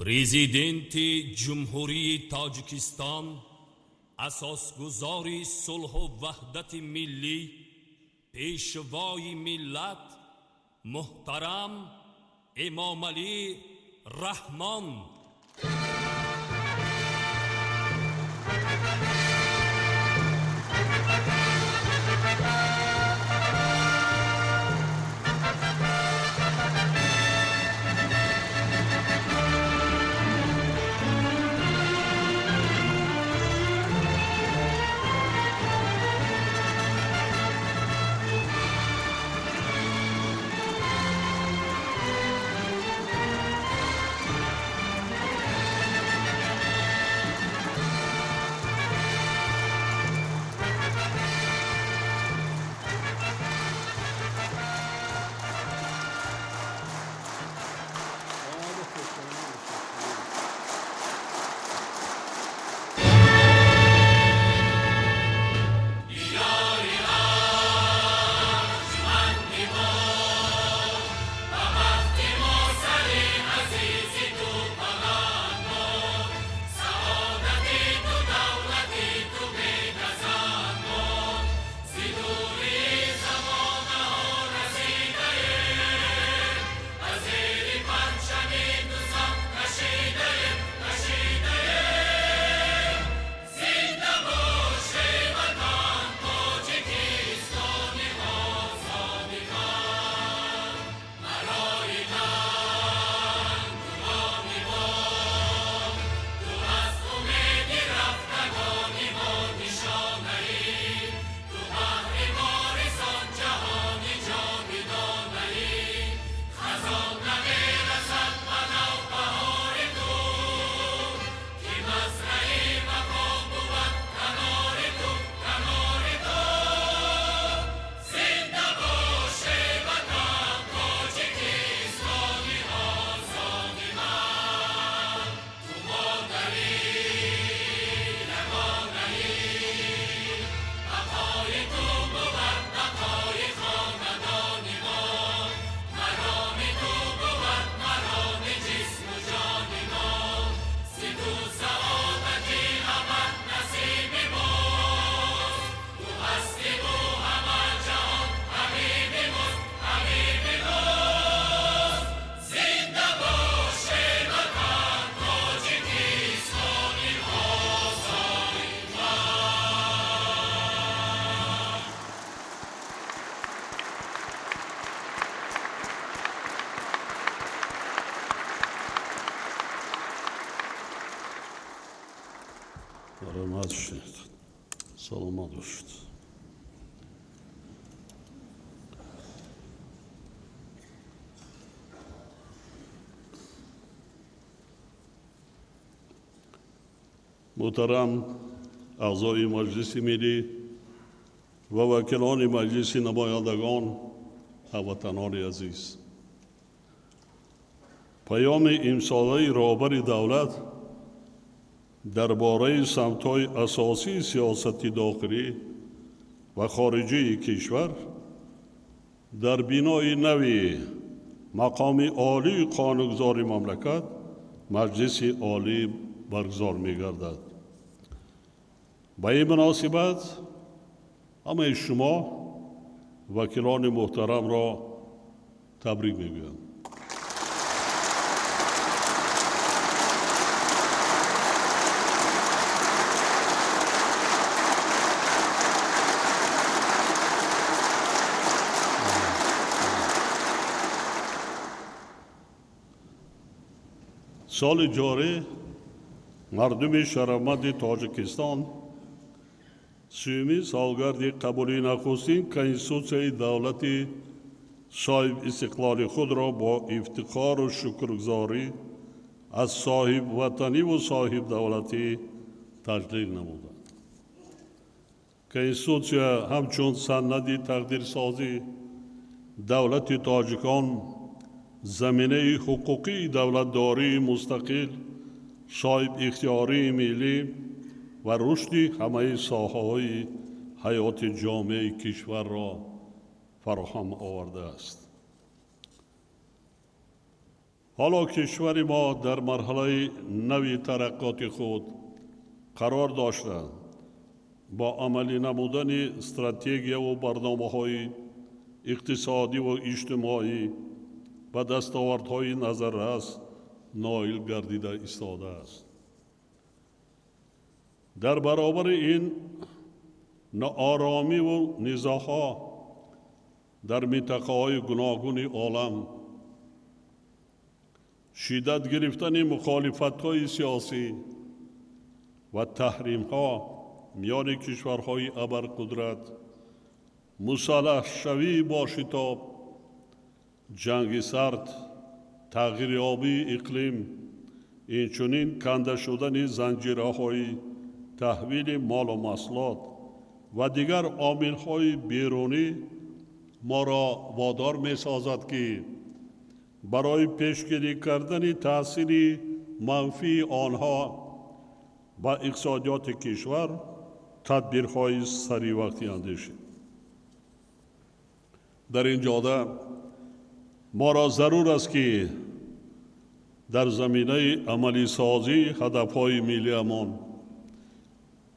پرزیدنت جمهوری تاجیکستان، اساسگزاری صلح و وحدت ملی، پیشوای ملت محترم امامعلی رحمان. سلامت باشید. محترم اعضای مجلس ملی و وکیلان مجلس نمایندگان هموطنان عزیز، پیام امساله رهبر دولت درباره سمت‌های اساسی سیاست داخلی و خارجی کشور در بینای نوی مقام عالی قانونگذاری مملکت مجلس عالی برگزار می‌گردد. به این مناسبت همه شما وکیلان محترم را تبریک می‌گویم. سال جاری مردم شهرمند تاجیکستان سیومین سالگرد قبولی نخستین کنستیتوسیای دولتی صاحب استقلال خود را با افتخار و شکرگزاری از صاحب وطنی و صاحب دولتی تجلیل نمودند. کنستیتوسیا همچون سند تقدیرسازی دولت تاجیکان زمینه حقوقی دولتداری مستقل، صاحب اختیاری ملی و رشد همه ساحه‌های حیات جامعه کشور را فراهم آورده است. حالا کشور ما در مرحله نوی ترقیات خود قرار داشته با عملی نمودن استراتژی و برنامه‌های اقتصادی و اجتماعی و دستاوردهای نظررس نائل گردیده ایستاده است. در برابر این ناآرامی و نزاع‌ها در منطقه‌های گوناگون عالم، شدت گرفتن مخالفت‌های سیاسی و تحریم‌ها میان کشورهای ابرقدرت، مسلح شوی با شتاب، جنگ سرد، تغییریابی اقلیم، اینچنین کنده شدن زنجیره‌های تحویل مال و محصولات و دیگر عامل‌های بیرونی ما را وادار می‌سازد که برای پیشگیری کردن تأثیر منفی آنها با اقتصادیات کشور تدبیرهای سری وقتی اندیشیم. در این جاده ما را ضرور است که در زمینه عملی سازی هدفهای ملی امان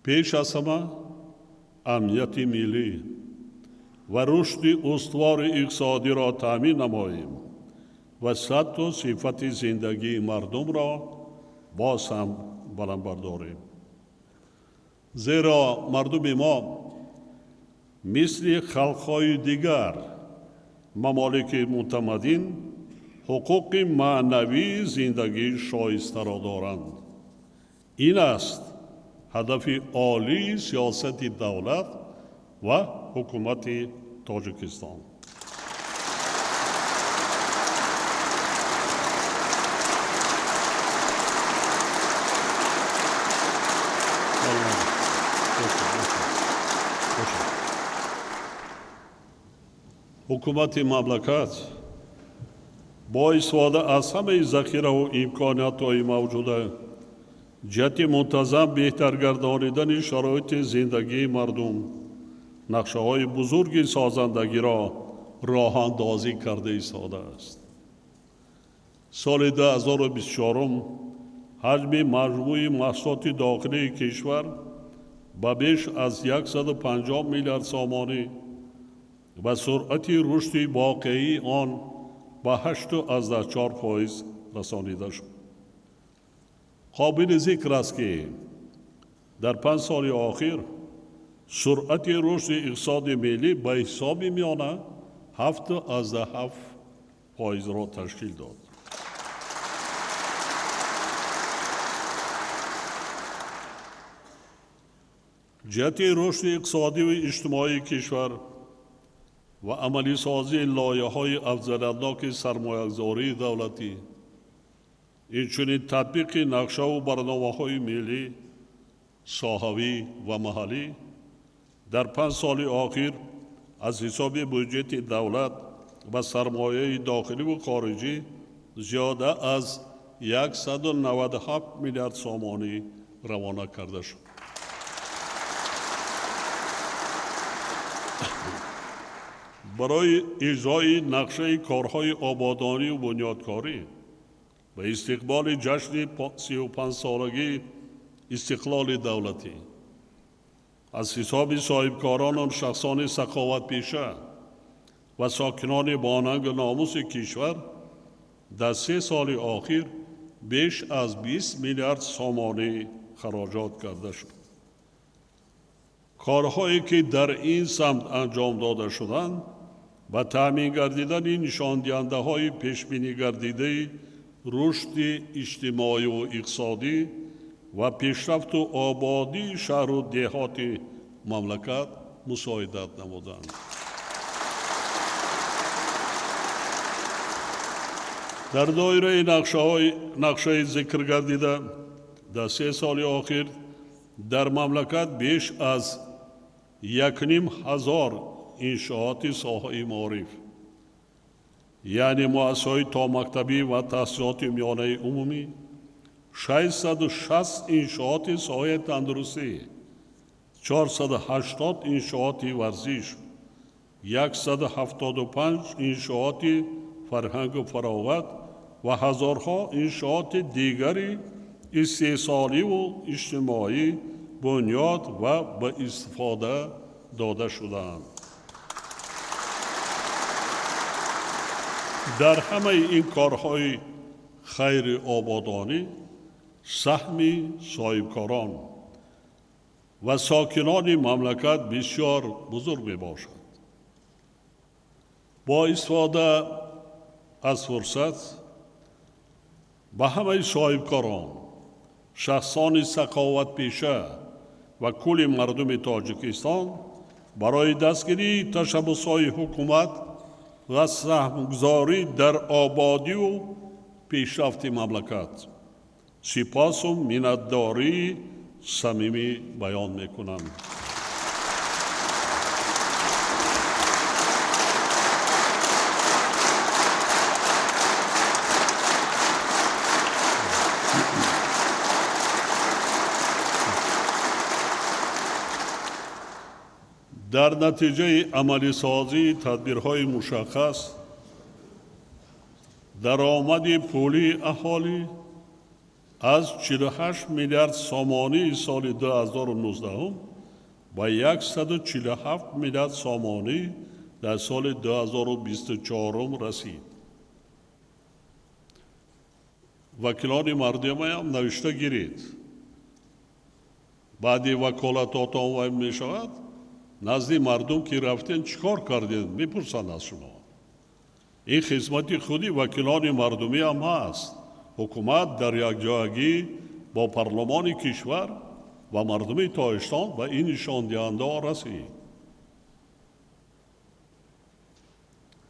پیش از همه امنیت ملی و رشد استوار اقتصادی را تامین نماییم و سطح و صفت زندگی مردم را باز هم بلند برداریم. زیرا مردم ما مثل خلقهای دیگر ممالک متمدن حقوق معنوی زندگی شایسته را دارند. این است هدف عالی سیاست دولت و حکومت تاجیکستان. حکومت مملکت با استفاده از همه ذخیره و امکانات‌های موجوده جهت منتظم بهتر گردانیدن شرایط زندگی مردم نقشه‌های بزرگ سازندگی را راه اندازی کرده ایستاده است. سال 2024 حجم مجموعی محصولات داخلی کشور به بیش از 150 میلیارد سامانی و سرعت رشد واقعی آن به 8.4% رسانیده شد. قابل ذکر است که در 5 سال اخیر سرعت رشد اقتصاد ملی به حساب میانه 7.7% را تشکیل داد. جهت رشد اقتصادی و اجتماعی کشور و عملی سازی لایحه‌های افزایش‌یابی سرمایه‌گذاری دولتی، اینچنین تطبیق نقشه و برنامه‌های ملی، ساحوی و محلی در 5 سال اخیر از حساب بودجه دولت و سرمایه داخلی و خارجی زیاده از 197 میلیارد سامانی روانه کرده شد. برای اجرای نقشه کارهای آبادانی و بنیادکاری و استقبال جشن 35 سالگی استقلال دولتی از حساب صاحبکاران و شخصان سخاوت پیشه و ساکنان باننگ ناموس کشور در 3 سال اخیر بیش از 20 میلیارد سامانی خراجات کرده شد. کارهایی که در این سمت انجام داده شدند و تامین گردیدن نشان دهنده های پیش بینی گردیده رشد اجتماعی و اقتصادی و پیشرفت و آبادی شهر و دهات مملکت مساعدت نمودند. در دایره نقشه ذکر گردیده در 3 سال اخیر در مملکت بیش از 1,500 انشاءات ساحه معارف، یعنی مؤسسه‌های تا مکتبی و تحصیلات میانه عمومی، 660 انشاءات ساحه تندرستی، 480 انشاءات ورزش، 175 انشاءات فرهنگ و فراغت و هزارها انشاءات دیگری استحصالی و اجتماعی بنیاد و به استفاده داده شدند. در همه این کارهای خیر آبادانی سهم صاحبکاران و ساکنان مملکت بسیار بزرگ می باشد. با استفاده از فرصت به همه صاحبکاران، شخصان سخاوت پیشه و کل مردم تاجیکستان برای دستگیری تشبس‌های حکومت و سهمگذاری در آبادی و پیشرفت مملکت سپاس و منتداری صمیمی بیان میکنم. در نتیجه عملی سازی تدبیرهای مشخص درآمد پولی اهالی از 48 میلیارد سامانی سال 2019 و 147 میلیارد سامانی در سال 2024 رسید. وکیلان مردم هم نوشته گیرید. بعدی وکالتاتان می شود نزدی مردم که رفتن چیکار کردید میپرسند از شما. این خدمت خودی وکیلان مردمی هم هست. حکومت در یک جایگی با پارلمان کشور و مردم تاجیکستان و این نشان دهنده رسید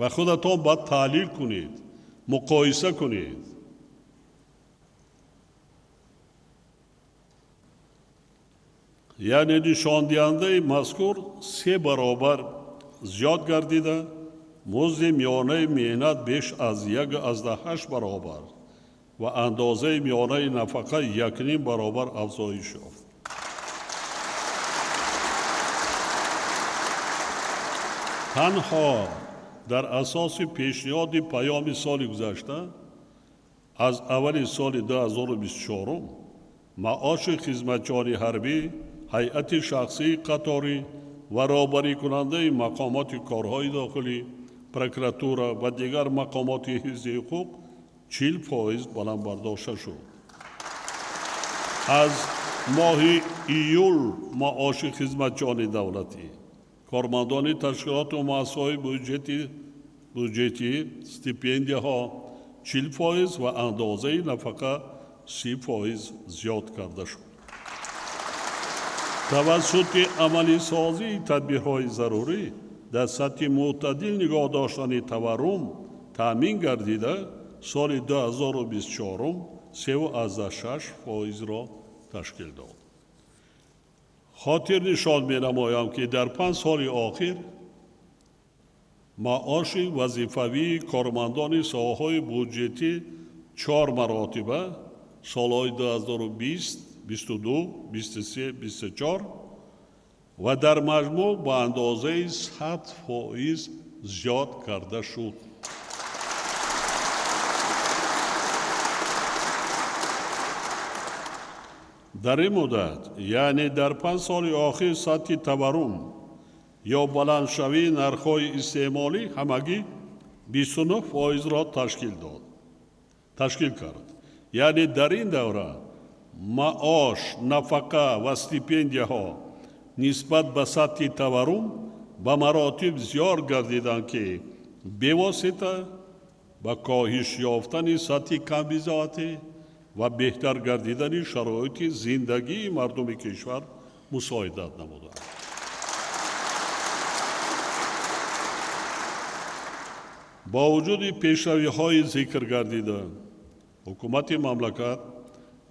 و خودتان باید تحلیل کنید، مقایسه کنید. یعنی نشان دهنده مذکور 3 برابر زیاد گردیده، مزد میانه مهنت بیش از 1.8 برابر و اندازه میانه نفقه 1.5 برابر افزایش یافت. تنها در اساس پیشنهاد پیام سال گذشته از اول سال 2024 معاش خدمتچیان حربی، هیئت شخصی قطاری و رهبری کننده مقامات کارهای داخلی، پروکراتورا و دیگر مقامات حفظ حقوق 40% بلند برداشته شد. از ماه ایول معاش خدمتچیان دولتی، کارمندان تشکیلات و مؤسسه‌های بودجتی استیپندیه ها 40% و اندازه نفقه 30% زیاد کرده شد. توسط عملی سازی تدبیرهای ضروری در سطح معتدل نگاه داشتن تورم تامین گردیده سال 2024 3.6% را تشکیل داد. خاطر نشان می نمایم که در 5 سال آخر معاش وظیفوی کارمندان ساحه‌های بودجتی 4 مراتبه سالهای 2020 22 23 24 و در مجموع با اندازه 100% زیاد کرده شد. در این مدت یعنی در 5 سال آخر سطح تورم یا بلندشوی نرخ‌های استعمالی همگی 29% را تشکیل کرد. یعنی در این دوره معاش، نفقه و استیپندیه ها نسبت به سطح تورم به مراتب زیاد گردیدند که بواسطه به کاهش یافتن سطح کمبزاعتی و بهتر گردیدن شرایط زندگی مردم کشور مساعدت نمودند. با وجود پیشروی‌های ذکر گردیده، حکومت مملکت،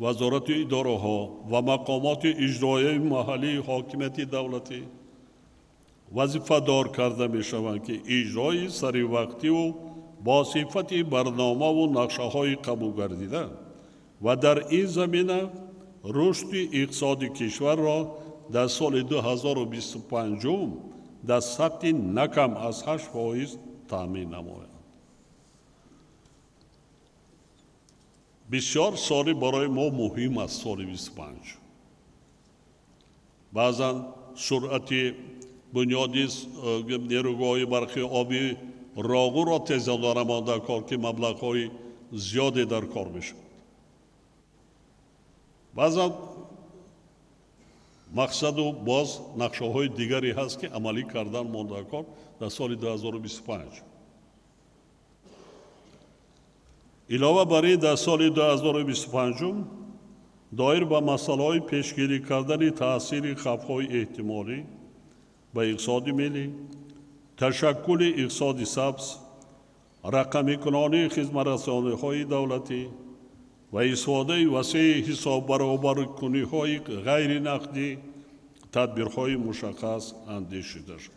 وزارت اداره ها و مقامات اجرایی محلی حاکمیت دولتی وظیفه دار کرده می شوند که اجرای سری وقتی و با صفت برنامه و نقشه های قبول گردیده و در این زمینه رشد اقتصاد کشور را در سال 2025 در سطح نکم از 8% تامین نمایند. بسیار سالی برای ما مهم است. سال 25 بعضا سرعت بنیادی نیروگاه برقی آبی راغو را تیز دارم در کار که مبلغ‌های زیادی در کار میشود. بعضا مقصد و باز نقشه های دیگری هست که عملی کردن مانده کار در سال 2025. علاوه بر این در سال 2025 دایر به مسئله های پیشگیری کردن تاثیر خفهای احتمالی به اقتصاد ملی، تشکل اقتصاد سبز، رقمی کنانی خدمت‌رسانی های دولتی و استفاده وسیع حساب برابر کنی های غیر نقدی تدبیرهای مشخص اندیشیده شد.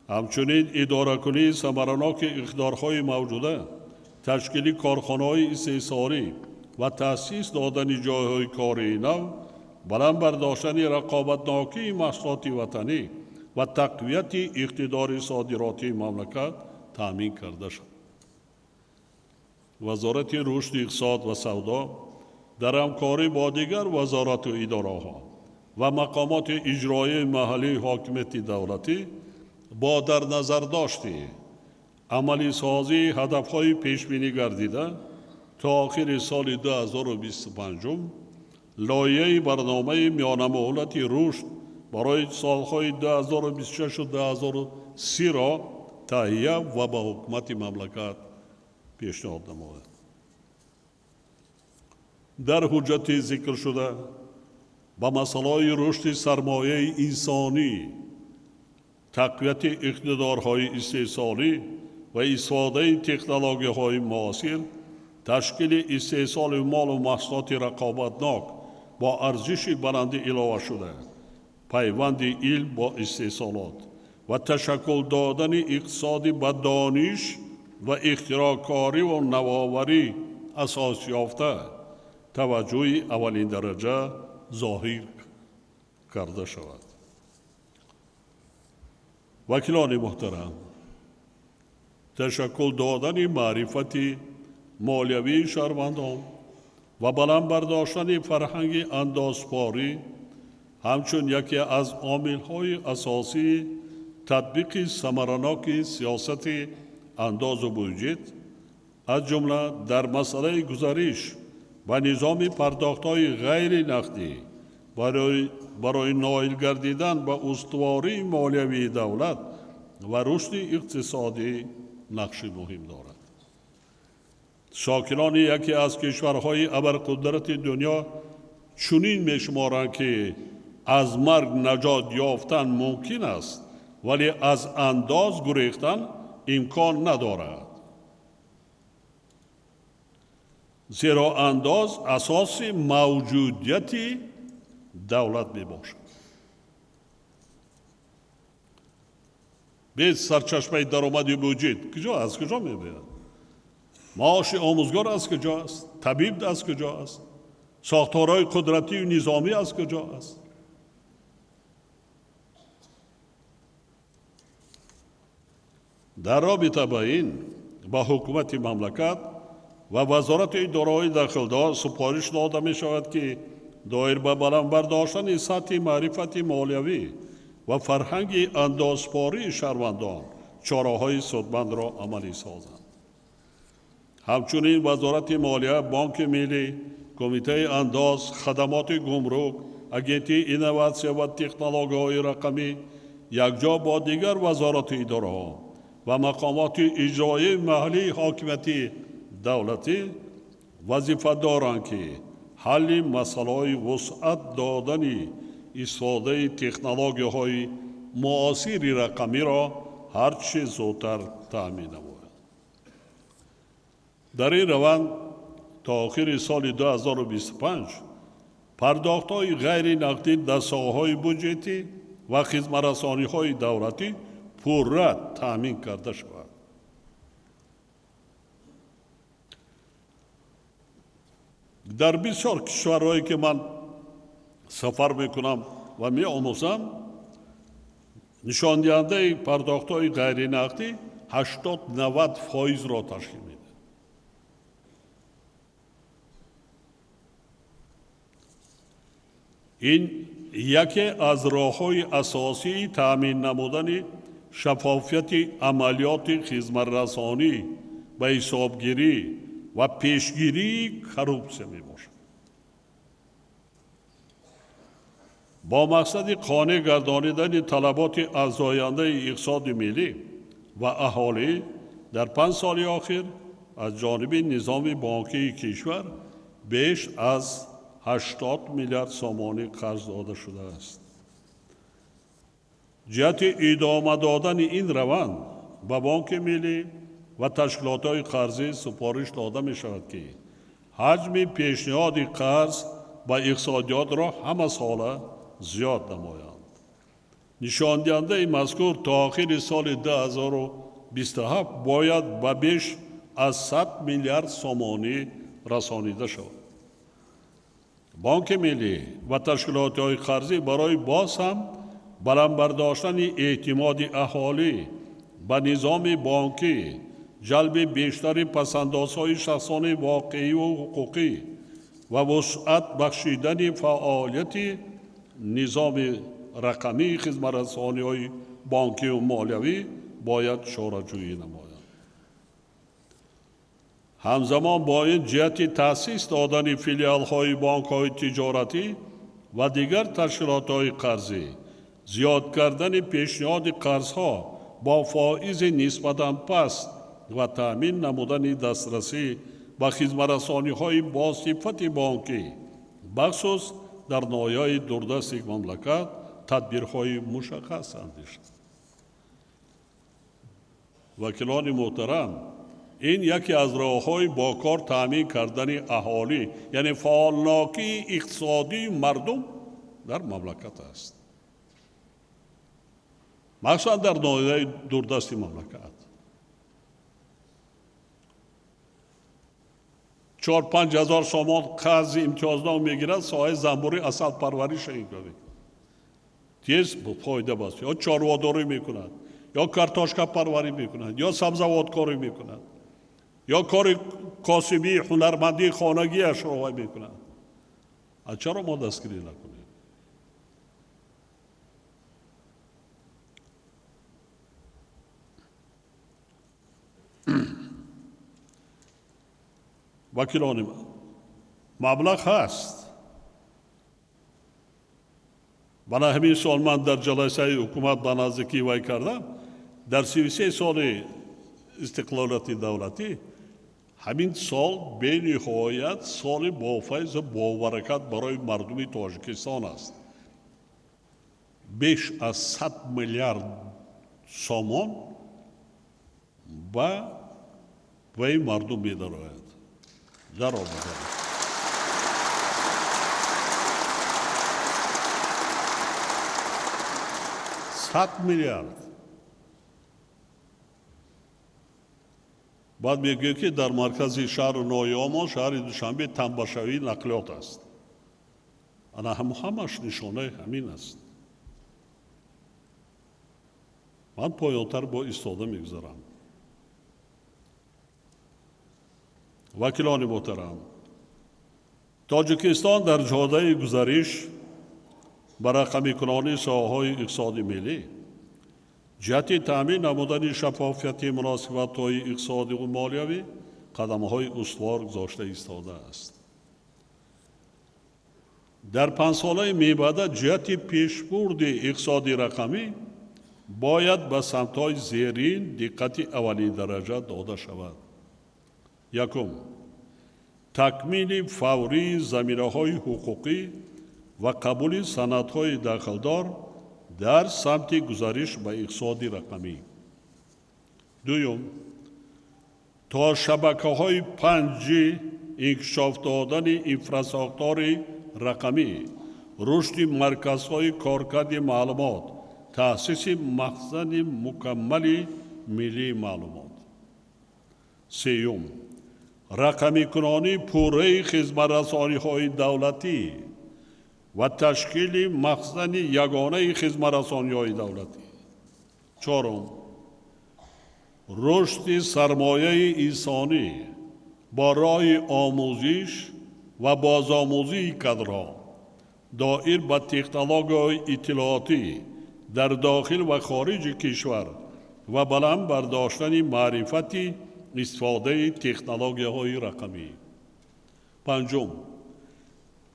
همچنین اداره کنی ثمرناک اقدارهای موجوده، تشکیل کارخانه‌های استثماری و تأسیس دادن جایهای کاری نو، بلند برداشتن رقابتناکی محصولات وطنی و تقویت اقتدار صادراتی مملکت تامین کرده شد. وزارت رشد اقتصاد و سودا در همکاری با دیگر وزارت و اداره‌ها و مقامات اجرایی محلی حاکمیت دولتی با در نظر داشتی عملی سازی هدف‌های پیش‌بینی گردیده تا آخر سال 2025 لایحه برنامه میانه مهلتی رشد برای سالهای 2026 و 2030 را تهیه و به حکومت مملکت پیشنهاد نمود. در حجت ذکر شده با مسئله رشد سرمایه انسانی، تقویت اقتدارهای استحصالی و استفاده تکنولوژی‌های معاصر، تشکیل استحصال مال و محصولات رقابتناک با ارزش بلند علاوه شده، پیوند علم با استحصالات و تشکل دادن اقتصادی به دانش و اختراع‌کاری و نوآوری اساس یافته توجه اولین درجه ظاهر کرده شود. وکیلان محترم، تشکل دادن معرفت مالیوی شهروندان و بلند برداشتن فرهنگ اندازپاری همچون یکی از عامل‌های اساسی تطبیق ثمرناک سیاست انداز و بودجه، از جمله در مسئله گزارش و نظام پرداخت‌های غیر نقدی برای نائل گردیدن به استواری مالیوی دولت و رشد اقتصادی نقش مهم دارد. ساکنان یکی از کشورهای ابرقدرت دنیا چنین می‌شمارند که از مرگ نجات یافتن ممکن است ولی از انداز گریختن امکان ندارد، زیرا انداز اساس موجودیت دولت میباشد. به سرچشمه درآمد بودجه از کجا می‌آید؟ معاش آموزگار از کجا است؟ طبیب از کجا است؟ ساختارهای قدرتی و نظامی از کجا است؟ در رابطه با این با حکومت مملکت و وزارت اداره‌های داخل‌دار سپارش داده می شود که دایر به بلند برداشتن سطح معرفت مالیوی و فرهنگ اندازپاری شهروندان چاره‌های سودمند را عملی سازند. همچنین وزارت مالیه، بانک ملی، کمیته انداز، خدمات گمرک، اگنتی اینواسیون و تکنولوژی‌های رقمی یکجا با دیگر وزارت اداره‌ها و مقامات اجرایی محلی حاکمیت دولتی وظیفه دارند که حل مسائل وسعت دادن استفاده تکنولوژی‌های معاصر رقمی را هرچه زودتر تأمین نمایند. در این روند تا آخر سال 2025 پرداخت‌های غیر نقدی در ساحه‌های بودجتی و خدمت‌رسانی‌های دولتی پررد تأمین کرده شود. در بسیار کشورهایی که من سفر میکنم و می آموزم، نشان دهنده پرداخت‌های غیر نقدی 80-90% را تشکیل میده. این یکی از راه‌های اساسی تأمین نمودن شفافیت عملیات خدمت‌رسانی و حسابگیری و پیشگیری کروپسیه میباشد. با مقصد قانع گردانیدن طلبات افزاینده اقتصاد ملی و اهالی در 5 سال اخیر از جانب نظام بانکی کشور بیش از 80 میلیارد سومانی قرض داده شده است. جهت ادامه دادن این روند به بانک ملی و تشکیلات‌های قرضی سفارش داده می شود که حجم پیشنهاد قرض به اقتصادیات را همه ساله زیاد نمایند. نشان دهنده مذکور تا آخر سال 2027 باید به بیش از 100 میلیارد سومانی رسانیده شود. بانک ملی و تشکیلات‌های قرضی برای باز هم بلند برداشتن اعتماد اهالی به نظام بانکی، جلب بیشتر پس‌اندازهای شخصان واقعی و حقوقی و وسعت بخشیدن فعالیت نظام رقمی خدمت‌رسانی‌های بانکی و مالیوی باید شوره‌جویی نماید. همزمان با این جهت تأسیس دادن فیلیال‌های بانک‌های تجارتی و دیگر تشکیلات‌های قرضی، زیاد کردن پیشنهاد قرض‌ها با فائز نسبتاً پست و تأمین نمودن دسترسی به خدمت‌رسانی‌های با صفت بانکی بخصوص در ناحیه‌های دوردست مملکت تدبیرهای مشخص اندیشید. وکیلان محترم، این یکی از راه‌های با کار تأمین کردن اهالی یعنی فعالناکی اقتصادی مردم در مملکت است، مخصوصا در ناحیه‌های دوردست مملکت. 4-5 هزار سومان قرض امتیازنامه میگیرد ساحه زنبوری اصل پرورش این کاری تیز فایده باشه، یا چارواداری میکنند یا کارتاشکا پروری میکنند یا سبزوات کاری میکنند یا کار کاسبی هنرمندی خانگی اش رو میکنند. از چرا ما دستگیری نکنیم؟ وکیلان مبلغ هست. برای همین سال من در جلسه حکومت به نزدیکی وی کردم، در 33 سال استقلالیت دولتی همین سال به نهایت سال با فیض و با برکت برای مردم تاجیکستان است. بیش از 100 میلیارد سومان به وی مردم می‌دارد. ضرور بزرگ 100 میلیارد. بعد میگه که در مرکز شهر نوی ما شهر دوشنبه تنبشوی نقلیات است. انا همش نشانه همین است. من پایانتر با ایستاده میگذارم. وکیلان محترم، تاجیکستان در جاده گزارش بر رقمی کنانی ساحه‌های اقتصادی ملی جهت تأمین نمودن شفافیت مناسبت‌های اقتصادی و مالیوی قدم‌های استوار گذاشته ایستاده است. در 5 ساله می‌بعد جهت پیشبرد اقتصادی رقمی باید به سمت‌های زیرین دقت اولی درجه داده شود. یکم، تکمیل فوری زمینه‌های حقوقی و قبول سندهای داخلدار در سمت گزارش به اقتصاد رقمی. دوم، تا شبکه‌های 5G انکشاف دادن انفراستراکچور رقمی، رشد مرکزهای کارکرد معلومات، تأسیس مخزن مکمل ملی معلومات. سوم، رقمی کنانی پوره خدمت‌رسانی‌های دولتی و تشکیل مخزن یگانه خدمت‌رسانی‌های دولتی. چهارم، رشد سرمایه انسانی با راه آموزش و بازآموزی کادرها دایر به تکنولوژی اطلاعاتی در داخل و خارج کشور و بلند برداشتن معرفتی استفاده تکنولوژی‌های رقمی. پنجم،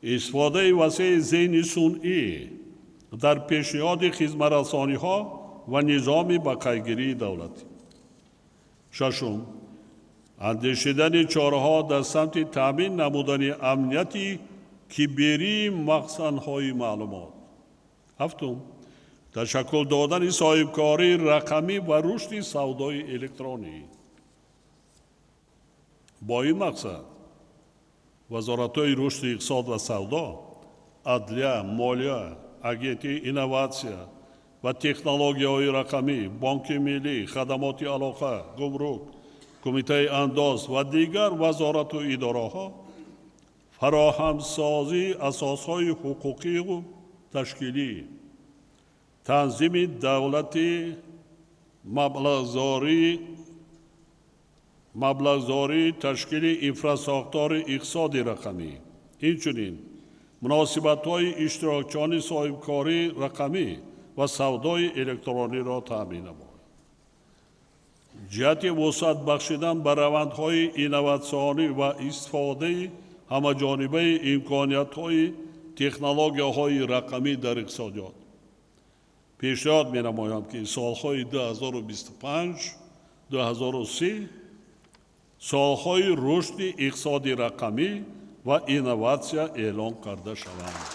استفاده وسیع ذهن صنعی در پیشنهاد خدمت‌رسانی‌ها و نظام بقایه‌گیری دولتی. ششم، اندیشیدن چاره‌ها در سمت تامین نمودن امنیتی کیبری مخزن‌های معلومات. هفتم، تشکل دادن صاحبکاری رقمی و رشد سودای الکترونی. با این مقصد وزارت‌های رشد اقتصاد و سودا، عدلیه، مالیه، агентии инновация و تکنولوژی‌های رقمی، بانک ملی، خدمات علاقه، گمرک، کمیته انداز و دیگر وزارت و اداره‌ها فراهمسازی اساس‌های حقوقی و تشکیلی، تنظیم دولتی، مبلغ‌زاری تشکیل انفراستراکچور اقتصادی رقمی، اینچنین مناسبت‌های اشتراکچیان صاحبکاری رقمی و سودای الکترونی را تامین نماید. جهت وسعت بخشیدن به روندهای اینواسیونی و استفاده همه‌جانبه امکانیت‌های تکنولوژی‌های رقمی در اقتصادیات. پیشنهاد می‌نمایم که سال‌های 2025 2030 سال‌های رشد اقتصادی رقمی و اینواسیا اعلام کرده شوند.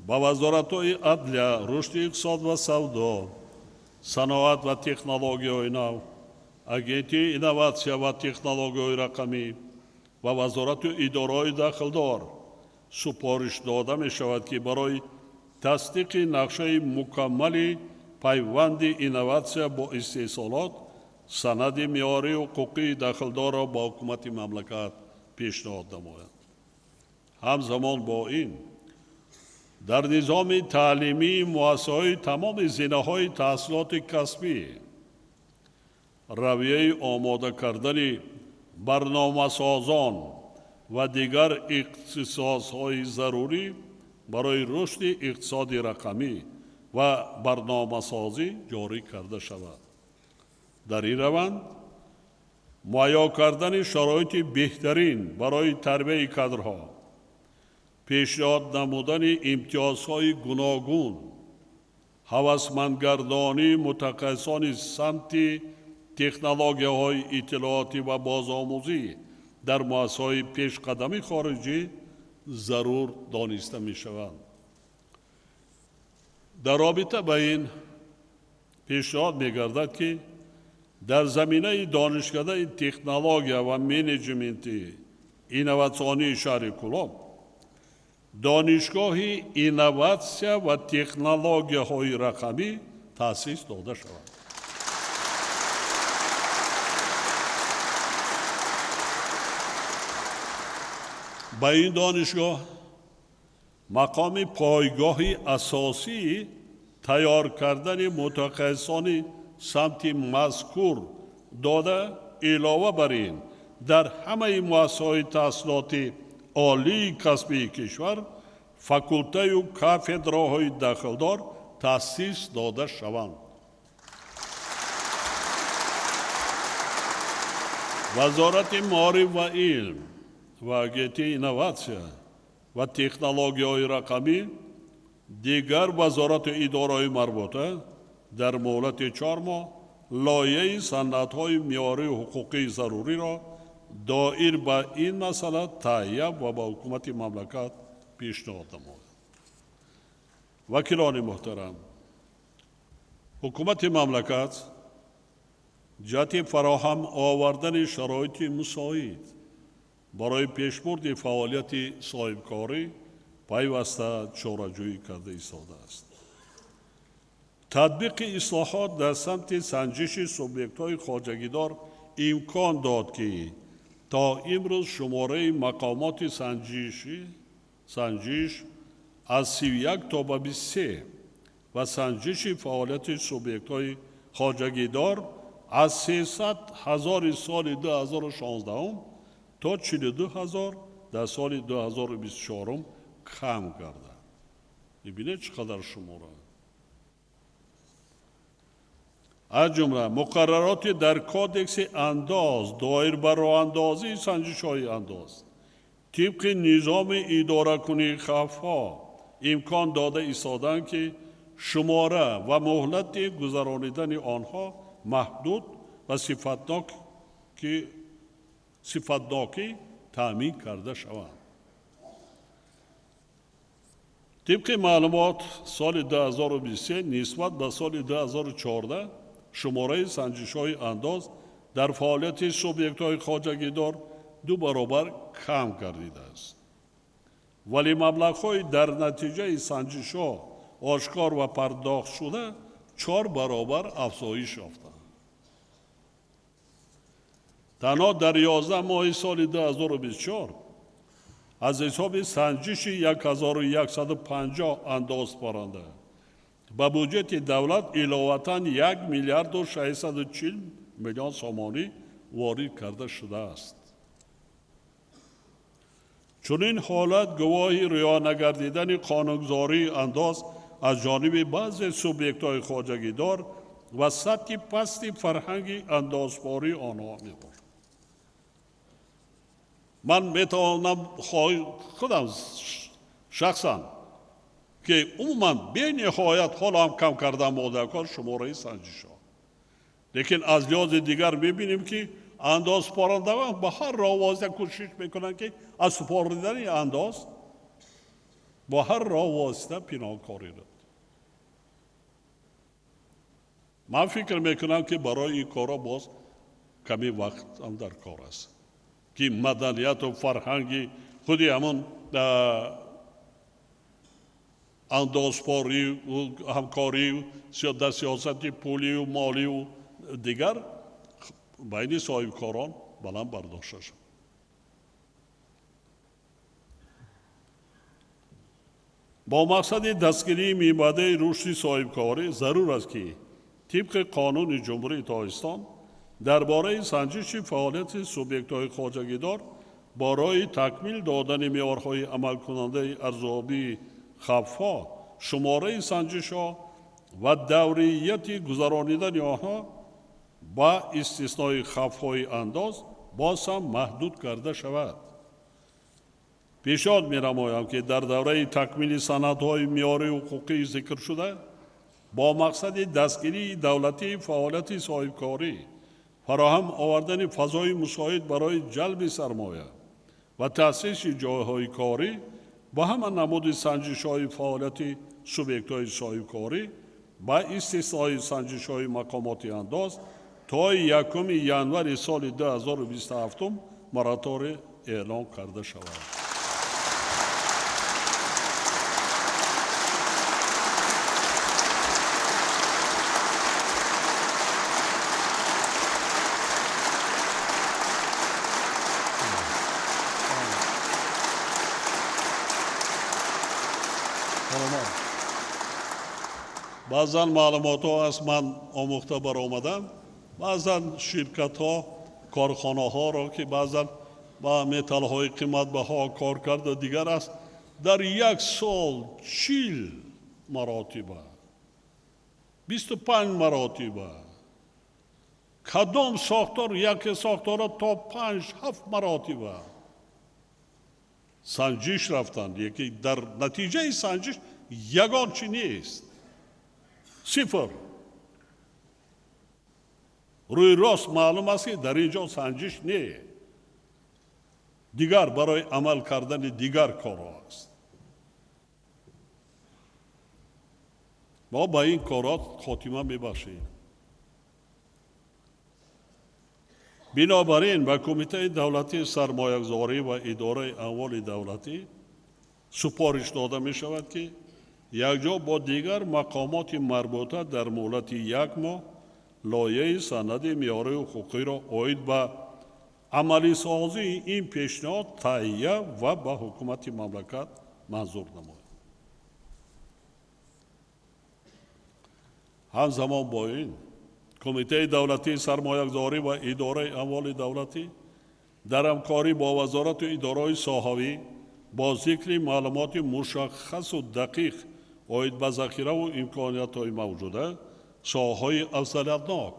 با وزارت‌های عدلیه، رشد اقتصاد و سودا، صنعت و تکنولوژی‌های نو، агентии инновация و تکنولوژی‌های رقمی و وزارت و اداره‌های داخلدار سپارش داده می شود که برای تصدیق نقشه مکمل پیوند اینواسیا با استحصالات سند معیاری حقوقی داخلدار را با حکومت مملکت پیشنهاد نماید. همزمان با این در نظام تعلیمی مؤسسه‌های تمام زینه‌های تحصیلات کسبی رویه آماده کردن برنامه‌سازان و دیگر اختصاص‌های ضروری برای رشد اقتصاد رقمی و برنامه‌سازی جاری کرده شود. در این روند مهیا کردن شرایط بهترین برای تربیت کادرها، پیشنهاد نمودن امتیازهای گوناگون، هوسمندگردانی متخصصان سمت تکنولوژی‌های اطلاعاتی و بازآموزی در مؤسسه‌های پیشقدمی خارجی ضرور دانسته می‌شوند. در رابطه با این پیشنهاد می‌گردد که در زمینه دانشکده تکنولوژیا و منیجمنت اینواسیونی شهر کلاب دانشگاه اینواسیا و تکنولوژی‌های رقمی تأسیس داده شود. با این دانشگاه مقام پایگاهی اساسی تیار کردن متخصصان سمت مذکور داده، علاوه بر این در همه مؤسسه‌های تحصیلات عالی کسبی کشور فاکولته و کافدراهای داخلدار تأسیس داده شوند. وزارت معارف و علم و агентии اینواسیا و تکنولوژی‌های رقمی دیگر وزارت و اداره‌های مربوطه در مهلت 4 ماه لایحه سندهای معیاری حقوقی ضروری را دایر به این مسئله تهیه و با حکومت مملکت پیشنهاد نماید. وکیلان محترم، حکومت مملکت جهت فراهم آوردن شرایط مساعد برای پیشبرد فعالیت صاحبکاری پیوسته چاره‌جویی کرده ایستاده است. تطبیق اصلاحات در سمت سنجش سوبیکت‌های خواجگیدار امکان داد که تا امروز شماره مقامات سنجشی سنجش از 31 تا به 23 و سنجش فعالیت سوبیکت های خواجگی دار از 300,000 سال 2016 تا 42,000 در سال 2024 کم کرده. ببینید چقدر شماره. از جمله مقررات در کودکس انداز دایر بر راه‌اندازی سنجش های انداز طبق نظام اداره کنی خفا امکان داده ایستادند که شماره و مهلت گذرانیدن آنها محدود و صفتناکی تأمین کرده شوند. طبق معلومات سال 2023 نسبت به سال 2014 شماره سنجش های انداز در فعالیت سوبیکت های خواجگی دار 2 برابر کم گردیده است. ولی مبلغ های در نتیجه سنجش ها آشکار و پرداخت شده 4 برابر افزایش یافته. تنها در 11 ماه سال 2024 از حساب سنجش 1150 اندازپرنده به بودجت دولت علاوتاً 1 میلیارد و 640 میلیون سومانی وارد کرده شده است. چون این حالت گواهی رعا نگردیدن قانونگذاری انداز از جانب بعضی سوبیکت های خواجگی دار و سطح پست فرهنگ اندازپاری آنها می‌باشد. من میتوانم خودم شخصا که عموما به نهایت حالا هم کم کردم مادرکار شماره سنجش ها. لیکن از لحاظ دیگر میبینیم که انداز پارندگان به هر راه واسطه کوشش میکنن که از سپاریدن انداز با هر راه واسطه پنهانکاری داد. من فکر میکنم که برای این کارا باز کمی وقت هم در کار است که مدنیت و فرهنگی خودی همون اندازپاری و همکاری در سیاست پولی و مالی و دیگر بین صاحب کاران بلند برداشته شد. با مقصد دستگیری میوه رشد صاحب کاری ضرور است که طبق قانون جمهوری تاجیکستان درباره سنجش فعالیت سوبیکت های خواجگی دار برای تکمیل دادن معیارهای عمل کننده ارزیابی خفا شماره سنجش ها و دوریت گذرانیدن آنها با استثنای خفای انداز باز هم محدود کرده شود. پیشنهاد می‌نمایم که در دوره تکمیل سندهای معیاری حقوقی ذکر شده با مقصد دستگیری دولتی فعالیت صاحبکاری فراهم آوردن فضای مساعد برای جلب سرمایه و تأسیس جایهای کاری با همان نمود سنجش های فعالیت سوبیکت های صاحبکاری با استثنای سنجش های مقامات انداز تا 1 ژانویه سال 2027 مراتور اعلام کرده شود. بعضا معلومات ها از من آموخته برآمدم، بعضا شرکت ها کارخانه ها را که بعضا با متال های قیمت بها کار کرده دیگر است در 1 سال 40 مراتبه 25 مراتبه کدام ساختار یک ساختار تا 5-7 مراتبه سنجش رفتند. یکی در نتیجه سنجش یگان چی نیست، صفر. روی راست معلوم است که در اینجا سنجش نه، دیگر برای عمل کردن دیگر کارها است. ما با این کارات خاتمه میبخشیم. بنابراین به کمیته دولتی سرمایه‌گذاری و اداره اموال دولتی سپارش داده می شود که یکجا با دیگر مقامات مربوطه در مهلت 1 ماه لایحه سند معیاری حقوقی را عاید به عملی سازی این پیشنهاد تهیه و به حکومت مملکت منظور نماید. همزمان با این کمیته دولتی سرمایه‌گذاری و اداره اموال دولتی در همکاری با وزارت و اداره‌های ساحوی با ذکر معلومات مشخص و دقیق آید به ذخیره و امکانیت‌های موجوده، ساحه‌های افضلیت‌ناک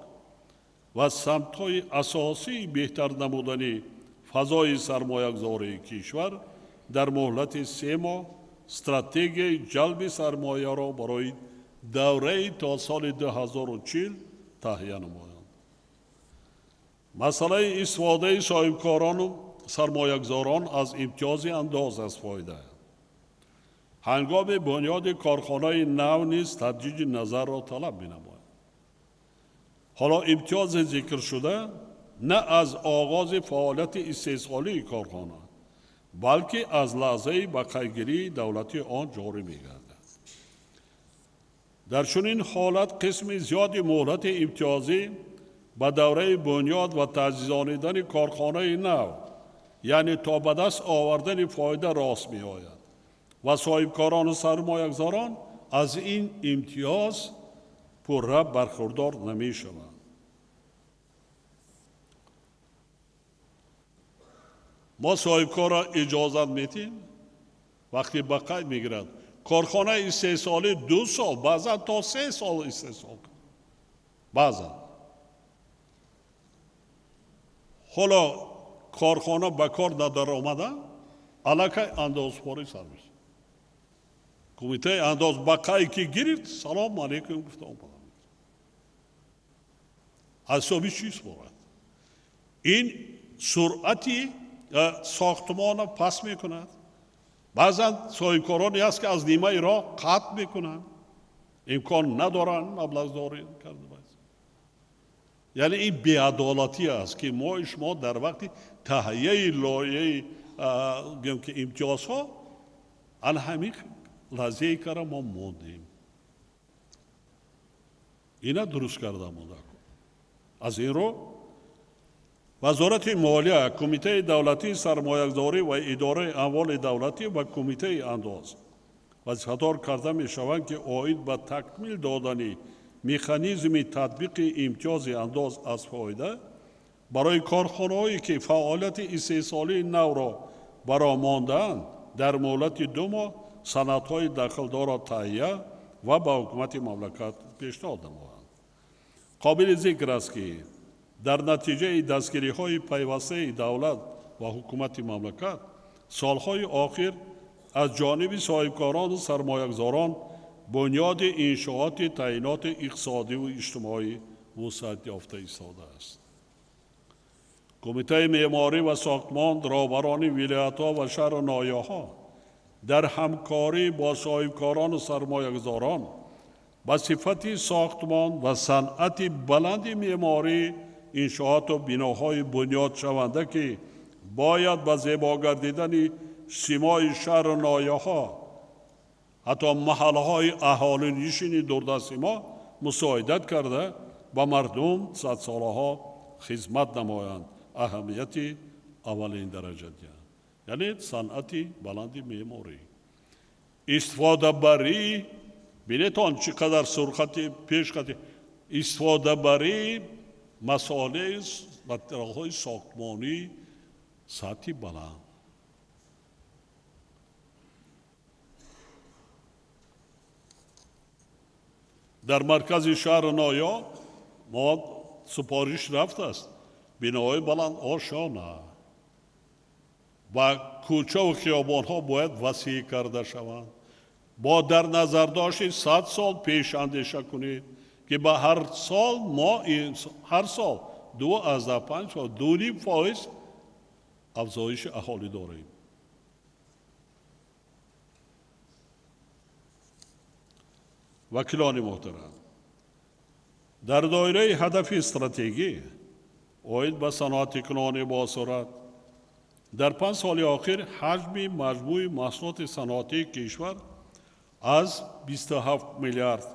و سمت‌های اساسی بهتر نمودن فضای سرمایه‌گذاری کشور در مهلت 3 ماه استراتژی جلب سرمایه را برای دوره تا سال 2040 تهیه نمایند. مسئله استفاده صاحبکاران و سرمایه‌گذاران از امتیاز انداز از فایده هنگام بنیاد کارخانه نو نیز تجدید نظر را طلب می‌نماید. حالا امتیاز ذکر شده نه از آغاز فعالیت استحصالی کارخانه بلکه از لحظه به قیدگیری دولتی آن جاری می‌گردد. در چنین حالت قسم زیادی مهلت امتیازی به دوره بنیاد و تجهیزانیدن کارخانه نو یعنی تا به دست آوردن فایده راست می آید و صاحبکاران و سرمایه‌گذاران از این امتیاز پرره برخوردار نمی شوند. ما صاحبکار را اجازت میدیم وقتی به قید میگیرد کارخانه استحصالی 2 سال بعضا تا 3 سال استحصال کنه. بعضا حالا کارخانه به کار نداره آمده علاقه اندازپاری سر میشه. کمیته انداز به قید که گرفت سلام علیکم گفته آمده حسابی چیز بارد. این سرعتی ساختمان پس میکند. بعضا صاحبکارانی هست که از نیمه راه قطع میکنند، امکان ندارن مبلغ داری کرده باید. یعنی این بی‌عدالتی است که ما شما در وقتی تهیه لایحه که امتیازها ان همین لحظه کار ما موندیم. اینا درست کرده مونده. از این رو وزارت مالیه، کمیته دولتی سرمایه‌گذاری و اداره اموال دولتی و کمیته انداز وظیفه‌دار کرده می‌شوند که آید به تکمیل دادن مکانیزم تطبیق امتیاز انداز از فایده برای کارخانه‌هایی که فعالیت استحصالی نو را برآمانده‌اند در مهلت 2 ماه سندهای دخلدار را تهیه و به حکومت مملکت پیشنهاد نمایند. قابل ذکر است که در نتیجه دستگیری‌های پیوسته دولت و حکومت مملکت سالهای آخر از جانب صاحبکاران و سرمایه‌گذاران بنیاد انشاءات تعیینات اقتصادی و اجتماعی وسعت یافته ایستاده است. کمیته معماری و ساختمان رهبران ولایت‌ها و شهر و ناحیه‌ها در همکاری با صاحبکاران و سرمایه‌گذاران به صفت ساختمان و صنعت بلند معماری انشاءات و بناهای بنیاد شونده که باید به زیبا گردیدن سیمای شهر و ناحیه‌ها حتی محله‌های اهالی نشین دوردست‌سیما مساعدت کرده به مردم 100 ساله‌ها خدمت نمایند. اهمیت اولین درجه یعنی صنعت بلند معماری استفاده بری بینیتون چقدر سرخط پیش کرده استفاده بری مسائل مطرح‌های ساختمانی سطحی بلند. در مرکز شهر نایا ما سپارش رفته است بناهای بلند آشانه و کوچه و خیابان‌ها باید وسیع کرده شوند. با در نظر داشت 100 سال پیش اندیشه کنید که به هر سال ما هر سال 2.5 تا 2.5% افزایش اهالی داریم. وکیلان محترم، در دایره هدف استراتژی آید به صنعت کنانی با سرعت در 5 سال آخر حجم مجموع محصولات صنعتی کشور از 27 میلیارد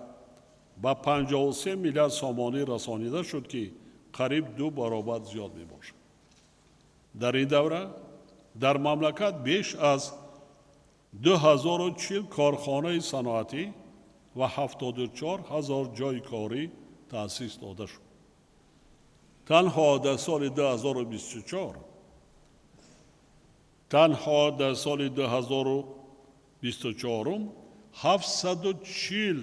به 53 میلیارد سامانه رسانیده شد که قریب 2 برابر زیاد می باشد. در این دوره در مملکت بیش از 2040 کارخانه صنعتی و 74,000 جای کاری تأسیس داده شد. تنها در سال 2024 740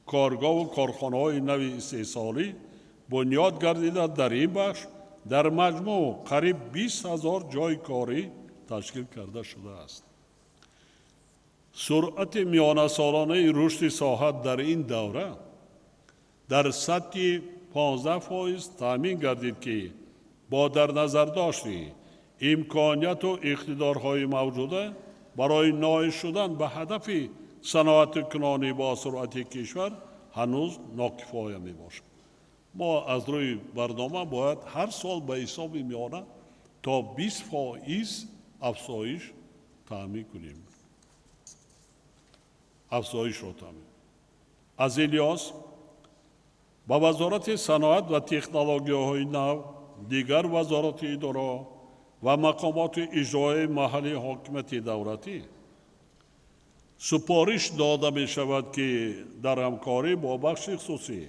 کارگاه و کارخانه‌های نوی استحصالی بنیاد گردیده. در این بخش در مجموع قریب 20,000 جای کاری تشکیل کرده شده است. سرعت میانه سالانه رشد ساحت در این دوره در سطح 15% تامین گردید که با در نظر داشتی امکانیت و اقتدارهای موجوده برای نائل شدن به هدف صنعت کنانی با سرعت کشور هنوز ناکفایه می باشد. ما از روی برنامه باید هر سال به حساب میانه تا 20% افزایش تامین کنیم. از الیاس با وزارت صنعت و تکنولوژی‌های نو، دیگر وزارت اداره و مقامات اجرایی محلی حاکمیت دولتی سپارش داده می شود که در همکاری با بخش خصوصی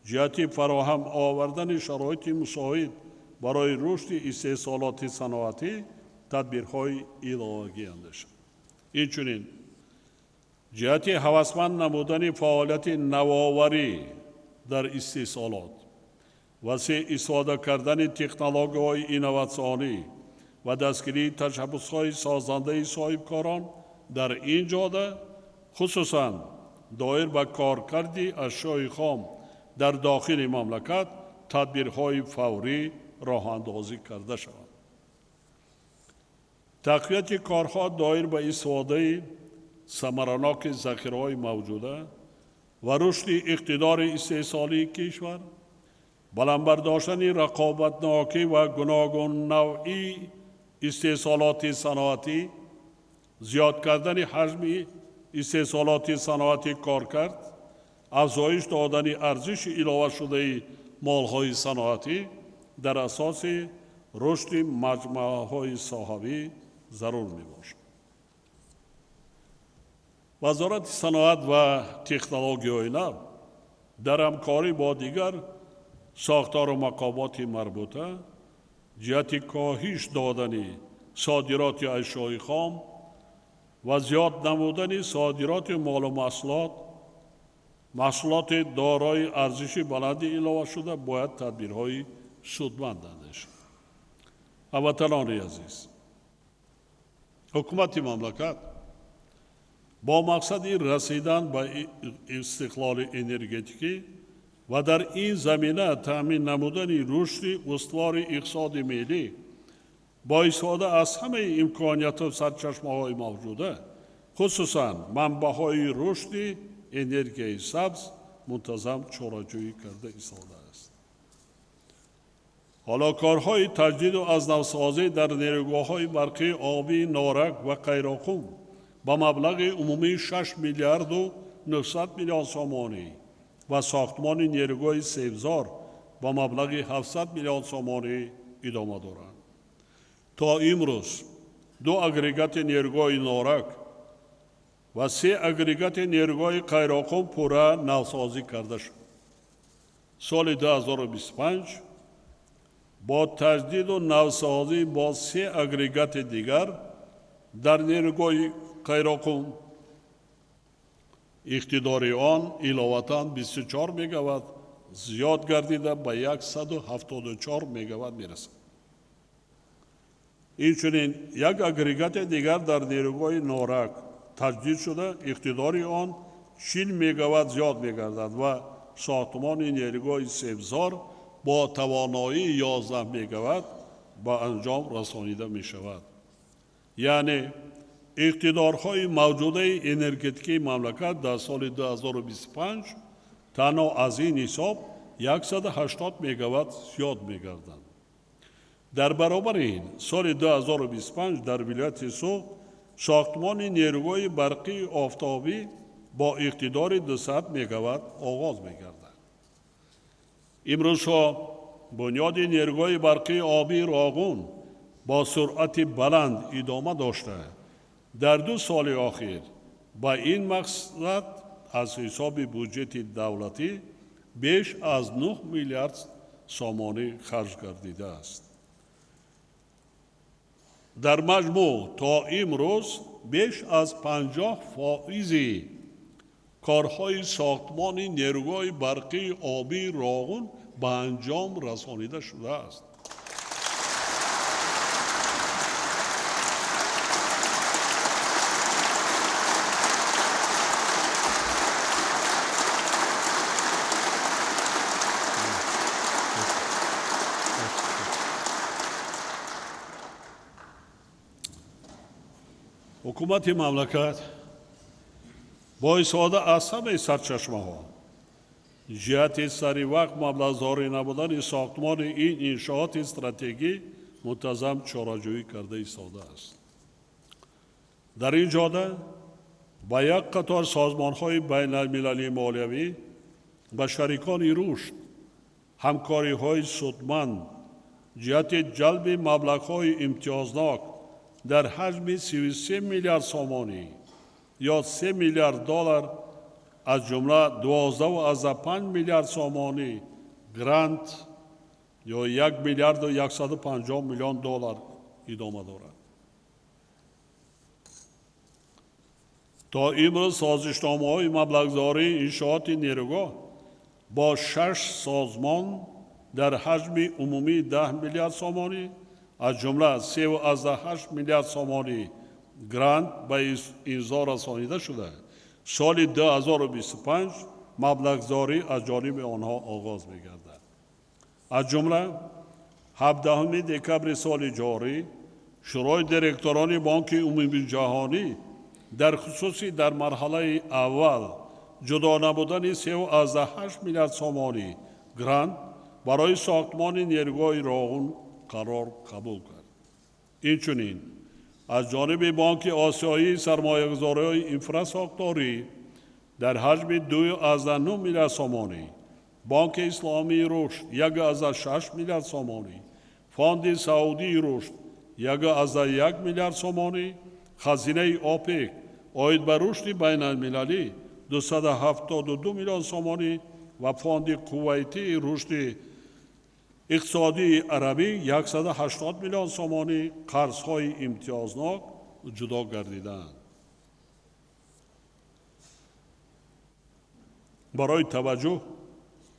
جهت فراهم آوردن شرایط مساعد برای رشد استحصالات صنعتی تدبیرهای علاوه‌ای اندیشد. اینچنین جهت هوسمند نمودن فعالیت نوآوری در استحصالات، وسیع استفاده کردن تکنولوژی‌های اینواسیونی و دستگیری تشبس‌های سازنده صاحبکاران در این جهت خصوصاً دایر به کارکرد اشیاء خام در داخل مملکت تدبیرهای فوری راه اندازی کرده شود. تقویت کارها دایر به استفاده ثمرناک ذخیره‌های موجوده و رشد اقتدار استحصالی کشور، بلند برداشتن رقابتناکی و گوناگون نوعی استحصالات صنعتی، زیاد کردن حجم استحصالات صنعتی کارکرد، افزایش دادن ارزش علاوه شده مالهای صنعتی در اساس رشد مجموعه‌های صاحبی ضرور می باشد. وزارت صنعت و تکنولوژی‌های نو در همکاری با دیگر ساختار و مقامات مربوطه جهت کاهش دادن صادرات اشیاء خام و زیاد نمودن صادرات مال و محصولات دارای ارزش بلند علاوه شده باید تدبیرهای سودمند اندیشید. هموطنان عزیز، حکومت مملکت با مقصد رسیدن به استقلال انرژتیکی و در این زمینه تأمین نمودن رشد استوار اقتصاد ملی با استفاده از همه امکانیات و سرچشمه‌های موجوده، خصوصاً منبع‌های رشد انرژی سبز منتظم چاره‌جویی کرده ایستاده است. حالا کارهای تجدید و از نوسازی در نیروگاه‌های برقی آبی نارک و قیراقوم با مبلغ عمومی 6 میلیارد و 900 میلیون سومانی و ساختمان نیروگاه سیبزار با مبلغ 700 میلیون سومانی ادامه دارند. تا امروز 2 اگریگات نیروگاه نارک و 3 اگریگات نیروگاه قیراقوم پورا نوسازی کرده شد. سال 2025 با تجدید و نوسازی با 3 اگریگات دیگر در نیروگاه قیراقوم اقتدار آن علاوتاً 24 میگاوات زیاد گردیده به 174 میگاوات میرسد. اینچنین 1 اگریگات دیگر در نیروگاه نارک تجدید شده اقتدار آن 40 میگاوات زیاد میگردد و ساختمان نیروگاه سیبزار با توانایی 11 میگاوات به انجام رسانیده می شود. یعنی اقتدارهای موجوده انرژتیکی مملکت در سال 2025 تنها از این حساب 180 میگاوات زیاد میگردند. در برابر این سال 2025 در ولایت سوق ساختمان نیروگاه برقی آفتابی با اقتدار 200 میگاوات آغاز میگردد. امروز بنیاد نیروگاه برقی آبی راغون با سرعت بلند ادامه داشته در 2 سال اخیر با این مقصد از حساب بودجت دولتی بیش از 9 میلیارد سومانی خرج گردیده است. در مجموع تا امروز بیش از 50% کارهای ساختمان نیروهای برقی آبی راغون به انجام رسانیده شده است. حکومت مملکت با استفاده از همه سرچشمه‌ها جهت سری وقت مبلغ‌زاری نبودن ساختمان این انشاءات استراتژیکی منتظم چاره‌جویی کرده ایستاده است. در این جهت با یک قطار سازمان‌های بین‌المللی مالیوی و شریکان رشد همکاری‌های سودمند جهت جلب مبلغ‌های امتیازناک در حجم 33 میلیارد سومانی یا 3 میلیارد دلار از جمله 12.5 میلیارد سومانی گرانت یا 1 میلیارد و 150 میلیون دلار ادامه دارد. تا امروز سازشنامه‌های مبلغ‌زاری انشاءات نیروگاه با 6 سازمان در حجم عمومی 10 میلیارد سومانی از جمله 3.8 میلیارد سومانی گرانت به امضا رسانیده شده. سال 2025 مبلغ‌زاری از جانب آنها آغاز می‌گردد. از جمله 17 دکبر سال جاری شورای دیرکتوران بانک عمومی جهانی در خصوص در مرحله اول جدا نبودن 3.8 میلیارد سومانی گرانت برای ساختمان نیروگاه راغون قرار قبول کرد. اینچنین از جانب بانک آسیایی سرمایه‌گذاری‌های انفراساختوری در حجم 2.9 میلیارد سومانی، بانک اسلامی رشد 1.6 میلیارد سومانی، فاند سعودی رشد 1.1 میلیارد سومانی، خزینه اوپک عاید به رشد بین المللی 272 میلیون سومانی و فاند کویتی رشد اقتصادی عربی 180 میلیون سومانی قرض‌های امتیازناک جدا گردیدند. برای توجه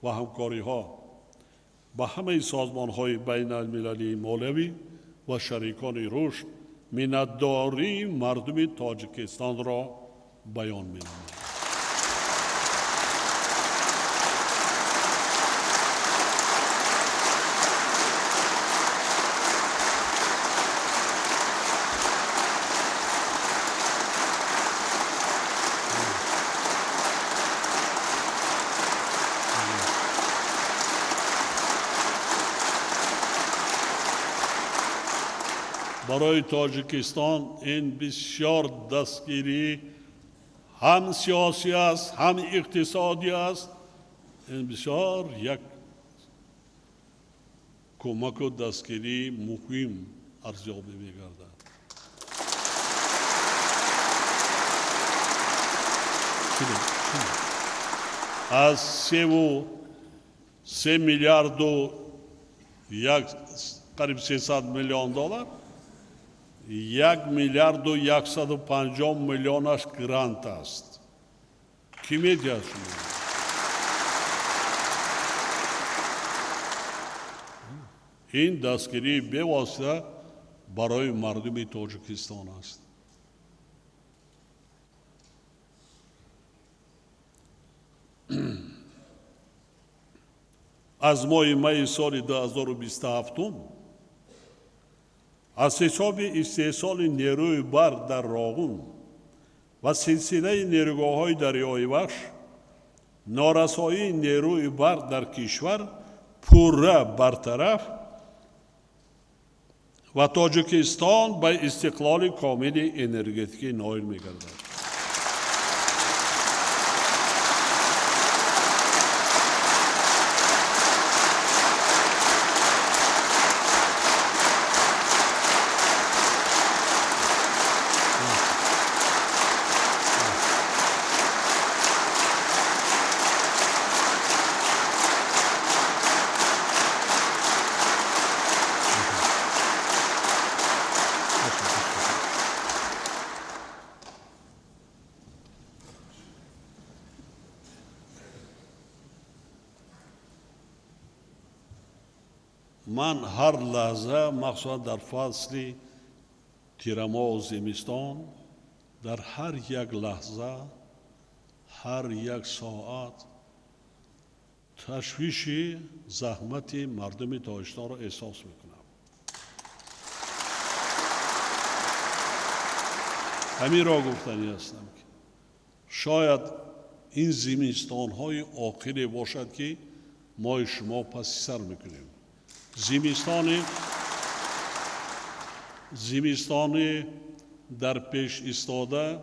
و همکاری‌ها با همه سازمان‌های بین المللی مالیوی و شریکان رشد منتداری مردم تاجیکستان را بیان می‌نمایم. برای تاجیکستان این بسیار دستگیری هم سیاسی است هم اقتصادی است. این بسیار یک کمک و دستگیری مهم ارزیابی می‌گردد. از 3 میلیارد و قریب 300 میلیون دلار 1 میلیارد و 150 میلیونش گرانت است. کی می‌دهد شما؟ این دستگیری به واسطه برای مردم تاجیکستان است. از ماه می سال 2027 از حساب استحصال نیروی برق در راغون و سلسله نیروگاه‌های دریای وحش نارسایی نیروی برق در کشور پوره برطرف و تاجیکستان به استقلال کامل انرژتیکی نائل می‌گردد. من هر لحظه مخصوصا در فصل تیرما و زمستان در هر یک لحظه هر یک ساعت تشویش زحمت مردم داعشان را احساس میکنم. همین را گفتنی هستم که شاید این زمستان های آخری باشد که ما شما پس سر میکنیم. زمستان در پیش ایستاده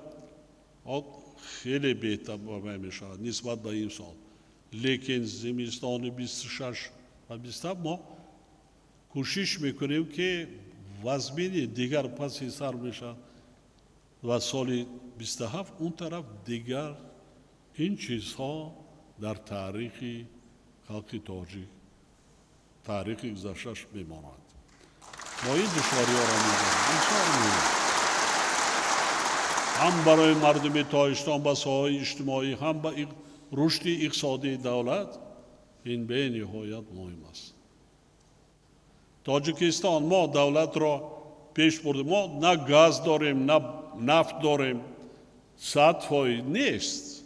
خیلی بهتر میشود نسبت به این سال، لیکن زمستان 26 و 27 ما کوشش میکنیم که وزمین دیگر پس سر میشود و سال 27 اون طرف دیگر این چیزها در تاریخ خلق تاجیک تاریخ گذشته‌اش میماند. ما این دشواری ها را می‌داریم هم برای مردم تاجیکستان به ساحه اجتماعی هم به رشد اقتصادی دولت این به نهایت مهم است. تاجیکستان ما دولت را پیش بردیم، ما نه گاز داریم نه نفت داریم، صدفایی نیست.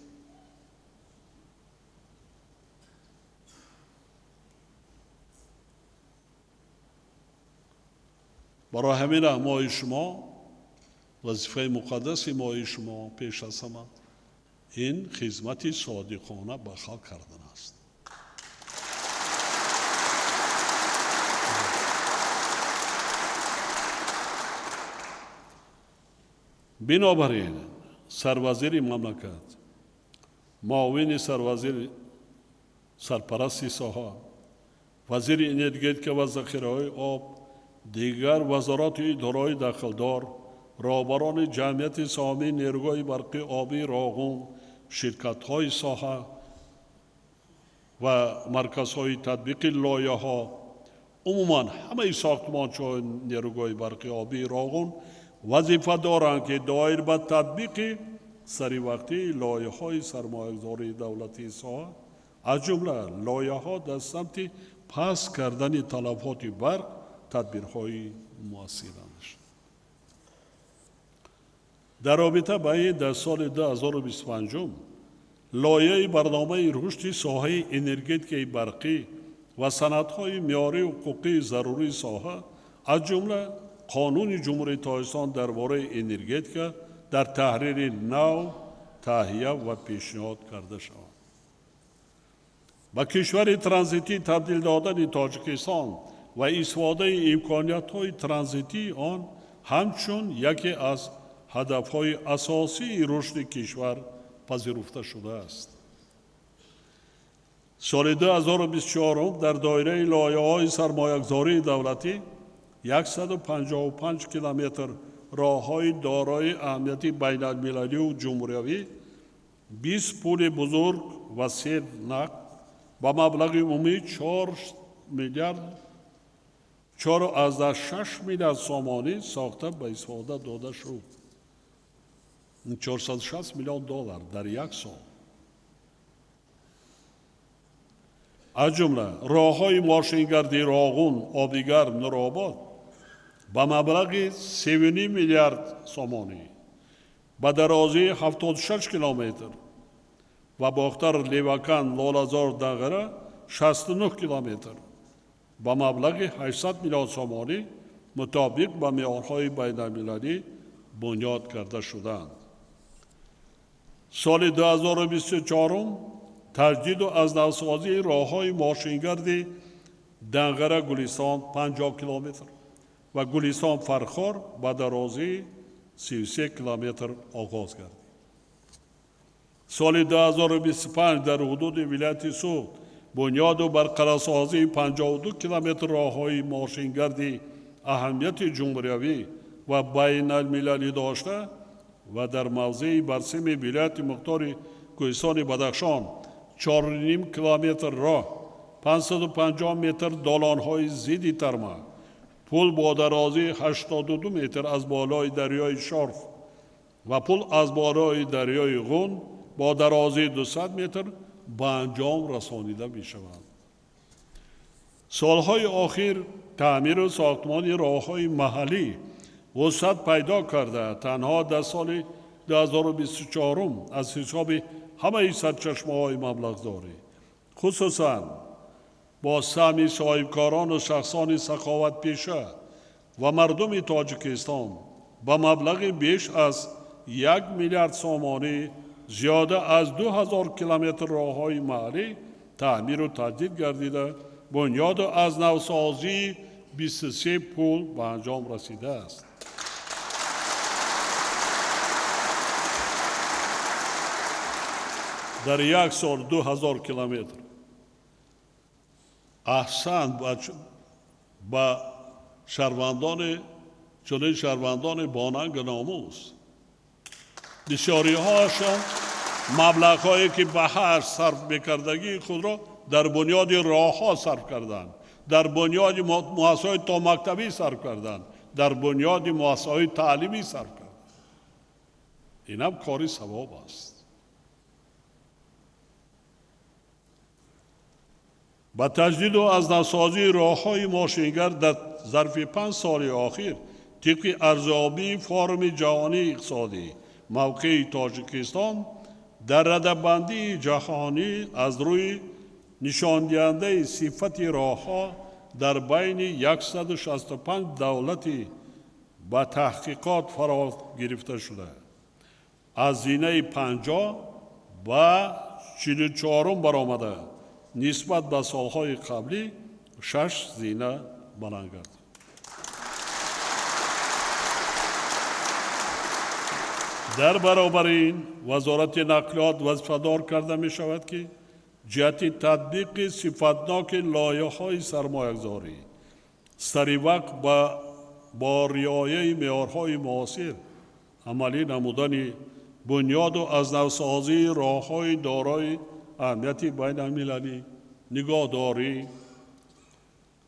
برای همین ما شما وظیفه مقدس ما شما پیش از همه این خدمت صادقانه به خلق کردن است. بنابراین سروزیر مملکت، معاون سروزیر سرپرستی ساحه، وزیر انرژی و ذخیره آب، دیگر وزارات ادارای داخلدار، رهبران جمعیت سهامی نیروهای برقی آبی راغون، شرکت‌های ساحه و مرکزهای تطبیق لایحه‌ها، عموما همه ساختمان‌های نیروهای برقی آبی راغون وظیفه دارند که دایر به تطبیق سری وقتی لایحه‌های سرمایه‌گذاری دولتی ساحه از جمله لایحه‌ها در سمت پس کردن تلفات برق تدبیرهای مؤثرانش. در رابطه با این در سال 2025 لایحه برنامه رشد ساحه انرژی برقی و صنعت‌های معیاری و حقوقی ضروری ساحه از جمله قانون جمهوری تاجیکستان درباره انرژی در تحریر نو تهیه و پیشنهاد کرده شود. با کشور ترانزیتی تبدیل دادن تاجیکستان و استفاده امکانیت‌های ترانزیتی آن همچون یکی از هدف‌های اساسی رشد کشور پذیرفته شده است. سال 2024 در دایره لایحه‌های سرمایه‌گذاری دولتی 155 کیلومتر راه‌های دارای اهمیت بین‌المللی و جمهوری، 20 پل بزرگ و 3 نقل با مبلغ عمومی 4.6 میلیارد سومانی ساخته به استفاده داده شد. 460 میلیون دلار در یک سال. از جمله راه‌های ماشینگردی راغون، آبیگر، نورآباد با مبلغ 3.5 میلیارد سومانی با درازی 76 کیلومتر و باختر لیوکان لالازار دغره 69 کیلومتر با مبلغ 800 میلیون سومانی مطابق با معیارهای بین‌المللی بنیاد کرده شدند. سال 2024 تجدید و از نوسازی راه‌های ماشینگردی دنگره گلستان 50 کیلومتر و گلستان فرخار با درازی 33 کیلومتر آغاز کرد. سال 2025 در حدود ولایت سوخت بنیاد و برقرارسازی 52 کیلومتر راه‌های ماشینگردی اهمیت جمهوری و بین المللی داشته و در موضع برسم ولایت مختار کوهستان بدخشان 4.5 کیلومتر راه، 550 متر دالان‌های ضد ترمه، پل با درازی 82 متر از بالای دریای شارف و پل از بالای دریای غون با درازی 200 متر به انجام رسانیده می شود. سالهای اخیر تعمیر و ساختمان راه‌های محلی وسعت پیدا کرده. تنها در سال 2024 از حساب همه سرچشمه‌های مبلغداری، خصوصا با سهم صاحبکاران و شخصان سخاوت پیشه و مردم تاجیکستان با مبلغ بیش از 1 میلیارد سومانی زیاده از 2000 کیلومتر راه‌های محلی تعمیر و تجدید گردیده، بنیاد و از نوسازی 23 پل به انجام رسیده است. در یک سال 2000 کیلومتر. احسن با شهروندان چنین شهروندان باننگ ناموس، بسیاری هاشان مبلغ هایی که به هر صرف میکردگی خود را در بنیاد راه ها صرف کردند، در بنیاد مؤسسات تا مکتبی صرف کردند، در بنیاد مؤسسات تعلیمی صرف کردند. این هم کاری ثواب است. با تجدید و از نوسازی راه‌های ماشینگر در ظرف 5 سال اخیر طبق ارزیابی فورم جهانی اقتصادی، موقع تاجیکستان در رده‌بندی جهانی از روی نشان دهنده صفت راه‌ها در بین 165 دولتی با تحقیقات فرا گرفته شده. از زینه 50 و 44 برآمده، نسبت به سالهای قبلی 6 زینه بلند گردید. در برابر این وزارت نقلیات وظیفه‌دار کرده می شود که جهت تطبیق صفتناک لایحه‌های سرمایه‌گذاری سری وقت با رعایت معیارهای معاصر عملی نمودن بنیاد و از نوسازی راه‌های دارای اهمیت بین المللی، نگهداری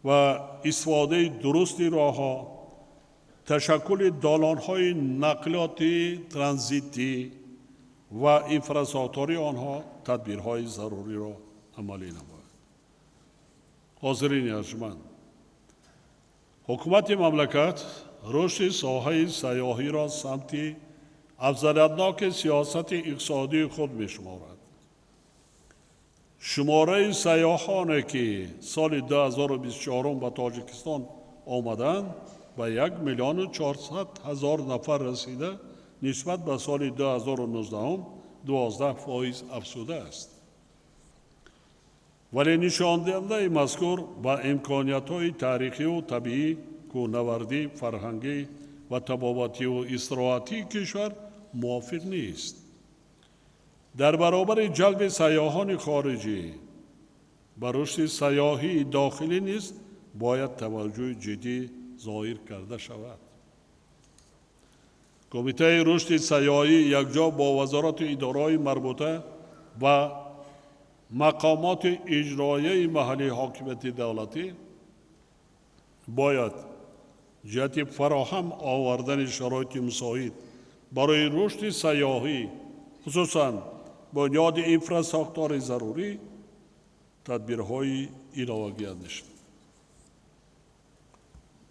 و استفاده درست راه‌ها، تشکل دالان‌های نقلیاتی ترانزیتی و انفراستراکچوری آنها تدبیرهای ضروری را عملی نماید. حاضرین ارجمند، حکومت مملکت رشد ساحه سیاحی را سمت افضلیتناک سیاست اقتصادی خود می‌شمارد. شماره سیاحانی که سال 2024 به تاجیکستان آمدند به 1,400,000 نفر رسیده، نسبت به سال 2019 12% افزوده است. ولی نشان دهنده مذکور با امکانیت‌های تاریخی و طبیعی، کوهنوردی، فرهنگی و طبابتی و استراحتی کشور موافق نیست. در برابر جلب سیاحان خارجی به رشد سیاحی داخلی نیز باید توجه جدی ظاهر کرده شود. کمیته رشد سیاحی یکجا با وزارت اداره‌های مربوطه و مقامات اجرایی محلی حاکمیت دولتی باید جهت فراهم آوردن شرایط مساعد برای رشد سیاحی، خصوصاً بنیاد انفراستراکچور ضروری، تدبیرهای الهه اندیشید.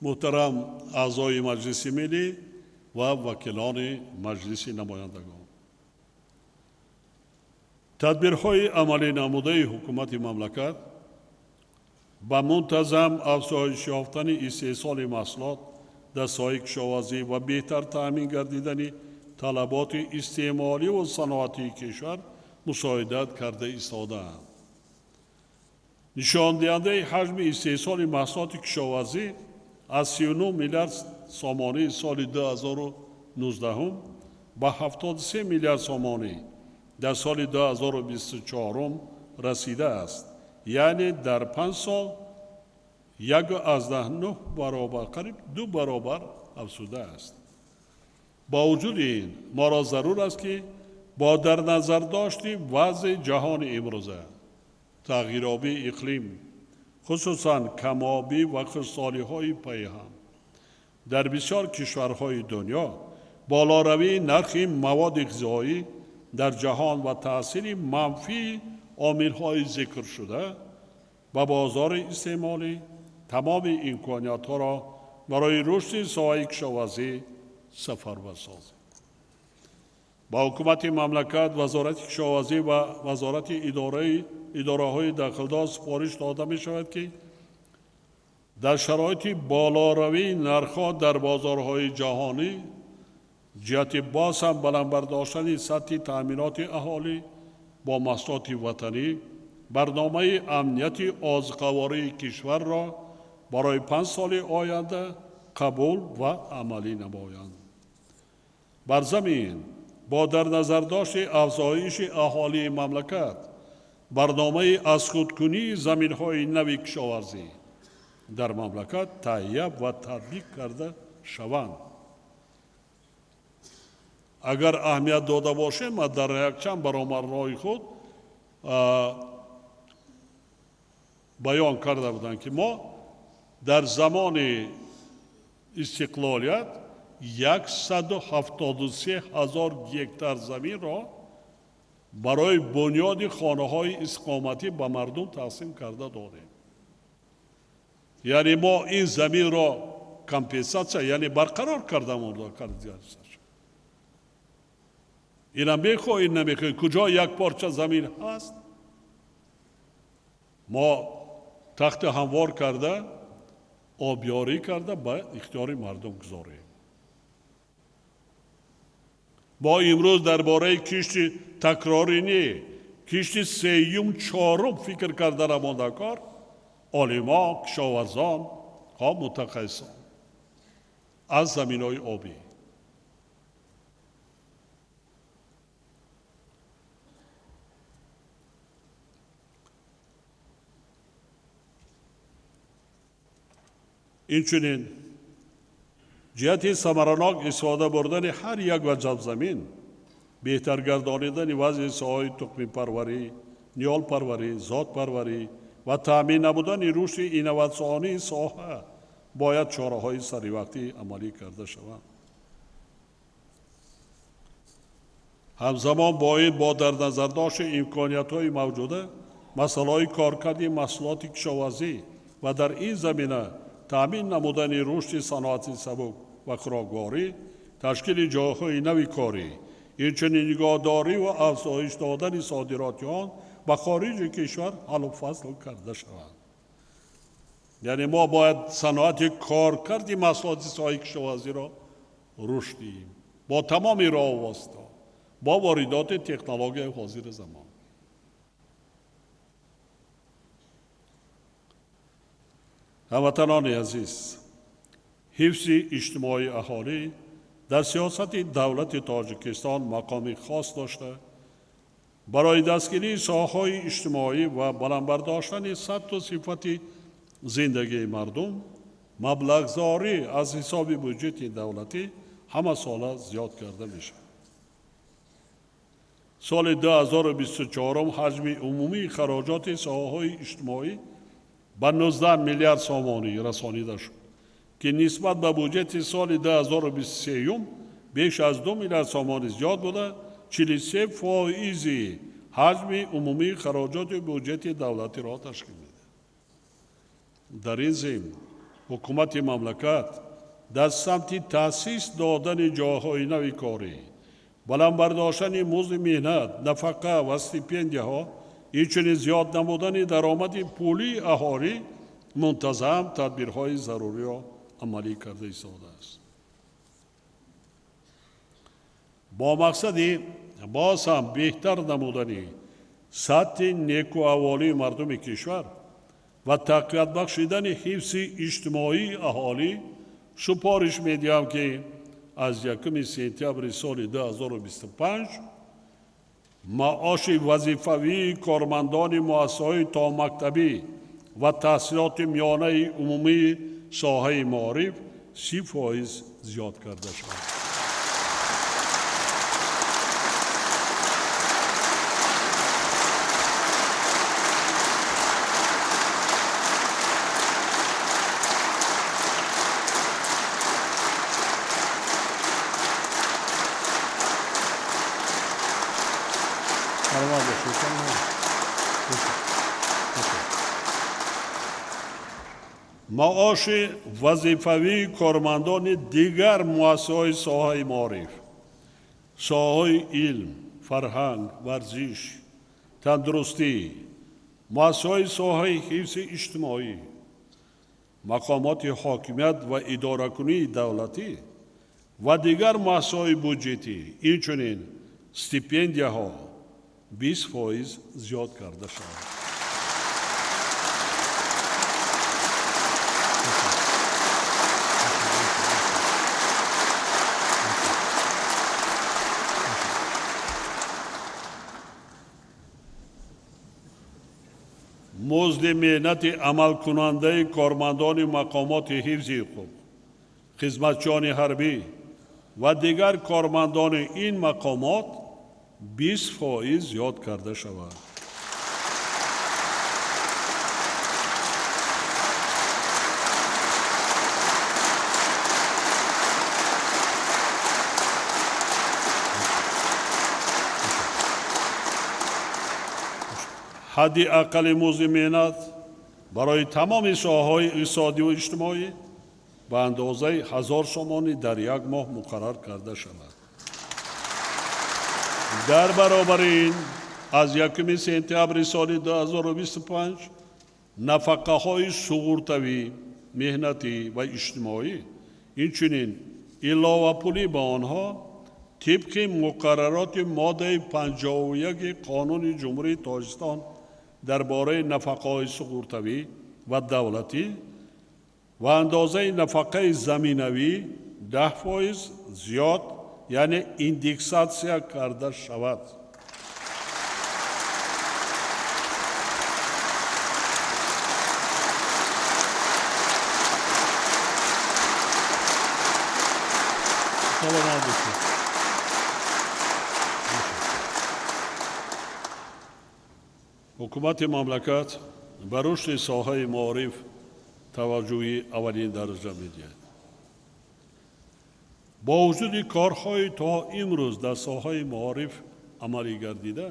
محترم اعضای مجلس ملی و وکیلان مجلس نمایندگان، تدبیرهای عملی نموده حکومت مملکت با منتظم افزایش یافتن استحصال محصولات در ساحه کشاورزی و بهتر تامین گردیدن طلبات استعماری و صنعتی کشور مساعدت کرده ایستاده‌اند. نشان دهنده حجم استحصال محصولات کشاورزی از 39 میلیارد سومانی سال 2019 به 73 میلیارد سومانی در سال 2024 رسیده است. یعنی در 5 سال 1.9 برابر، قریب 2 برابر افزوده است. با وجود این ما را ضرور است که با در نظر داشتیم وضع جهان امروزه، تغییرآبی اقلیم، خصوصاً کم‌آبی و خشکسالی‌های پیهم در بسیار کشورهای دنیا، بالاروی نرخ مواد غذایی در جهان و تأثیر منفی عامل‌های ذکر شده و بازار استعمالی تمام امکانیت‌ها را برای رشد ساحه کشاورزی سفرور سازیم. با حکومت مملکت، وزارت کشاورزی و وزارت اداره‌های داخل‌دار سفارش داده می‌شود که در شرایط بالاروی نرخ‌ها در بازارهای جهانی جهت باز هم بلند برداشتن سطح تأمینات اهالی با محصولات وطنی برنامه امنیت غذاخوری کشور را برای 5 سال آینده قبول و عملی نمایند. بر زمین با در نظر داشت افزایش اهالی مملکت برنامه از خودکنی زمین‌های نوی کشاورزی در مملکت تهیه و تطبیق کرده شوند. اگر اهمیت داده باشیم، من در یک چند برآمدهای خود بیان کرده بودم که ما در زمان استقلالیت 173,000 گکتار زمین را برای بنیاد خانه‌های اقامتی به مردم تقسیم کرده دادیم. یعنی ما این زمین را کمپنساسیا یعنی برقرار کردیم. اینا میخواه این نمیخواه کجا یک پارچه زمین هست ما تخت هموار کرده آبیاری کرده به اختیار مردم گذاریم. ما امروز درباره کشت تکراری نه کشت سیوم چهارم فکر کرده را مانده کار عالما کشاورزان ها متخصصان از زمین‌های آبی. اینچنین جهت ثمرناک استفاده بردن هر یک وجب زمین بهتر گردانیدن وضع ساحه تخم پروری، نیال پروری، ذات پروری و تامین نمودن رشد اینواسیونی ساحه باید چاره‌های سریع عملی کرده شوند. همزمان باید با در نظر داشت امکانیت‌های موجوده مسائل کارکردی محصولات کشاورزی و در این زمینه تامین نمودن رشد صنعت سبک و خوراکواری، تشکیل جاهای نوی کاری، اینچنین نگهداری و افزایش دادن صادرات آن به خارج کشور حل و فصل کرده شود. یعنی ما باید صنعت کارکردی محصولات ساحه کشاورزی را رشد دهیم با تمام راه و واسطه، با واردات تکنولوژی حاضر زمان. هموطنان عزیز، حفظ اجتماعی اهالی در سیاست دولت تاجیکستان مقام خاص داشته برای دستگیری ساحه‌های اجتماعی و بلند برداشتن سطح و صفت زندگی مردم مبلغ‌زاری از حساب بودجه دولتی همه ساله زیاد کرده میشه. سال 2024 حجم عمومی خراجات ساحه‌های اجتماعی به 19 میلیارد سامانی رسانیده شد که نسبت به بودجه سال 2023 بیش از 2 میلیارد سامان زیاد بوده. 43% حجم عمومی خراجات بودجه دولتی را تشکیل میده. در این ضمن حکومت مملکت در سمت تأسیس دادن جاهای نوی کاری، بلند برداشتن مزد مهنت، نفقه و استیپندیه ها، اینچنین زیاد نمودن درآمد پولی اهالی منتظم تدبیرهای ضروری را عملی کرده ایستاده است. با مقصد باز هم بهتر نمودن سطح نیکو احوالی مردم کشور و تقویت بخشیدن حفظ اجتماعی اهالی سپارش میدیم که از 1 سپتامبر سال 2025 معاش وظیفوی کارمندان مؤسسه‌های تا مکتبی و تحصیلات میانه عمومی ساحه معارف 30% زیاد کرده شد. маоши вазифавии кормандони дигар муассисаҳои соҳаи маориф, соҳаҳои илм, фарҳанг, варзиш, тандурустӣ, муассисаҳои соҳаи ҳифзи иҷтимоӣ, мақомоти ҳокимият ва идоракунии давлатӣ ва дигар муассисаҳои бюджетӣ, инчунин стипендияҳо 20% зиёд карда шавад. музди меҳнати амалкунандаи кормандони мақомоти ҳифзи ҳуқуқ, хизматчиёни ҳарбӣ ва дигар кормандони ин мақомот 20% зиёд карда шавад. ҳадди аққали музди меҳнат барои тамоми соҳаҳои иқтисодиву иҷтимоӣ ба андозаи 1000 сомонӣ дар як моҳ муқаррар карда шавад. дар баробари ин аз 1 сентябри соли 2025 нафақаҳои суғуртавӣ, меҳнатӣ ва иҷтимоӣ, инчунин иловапулӣ ба онҳо тибқи муқаррароти моддаи 51 Қонуни Ҷумҳурии Тоҷикистон дар бораи нафақаҳои суғуртавӣ ва давлатӣ ва андозаи нафақаи заминавӣ 10% зиёд, яъне индексатсия карда шавад. ҳукумати мамлакат ба рушди соҳаи маориф таваҷҷӯҳи аввалин дараҷа медиҳад. бо вуҷуди корҳои то имрӯз дар соҳаи маориф амалӣ гардида,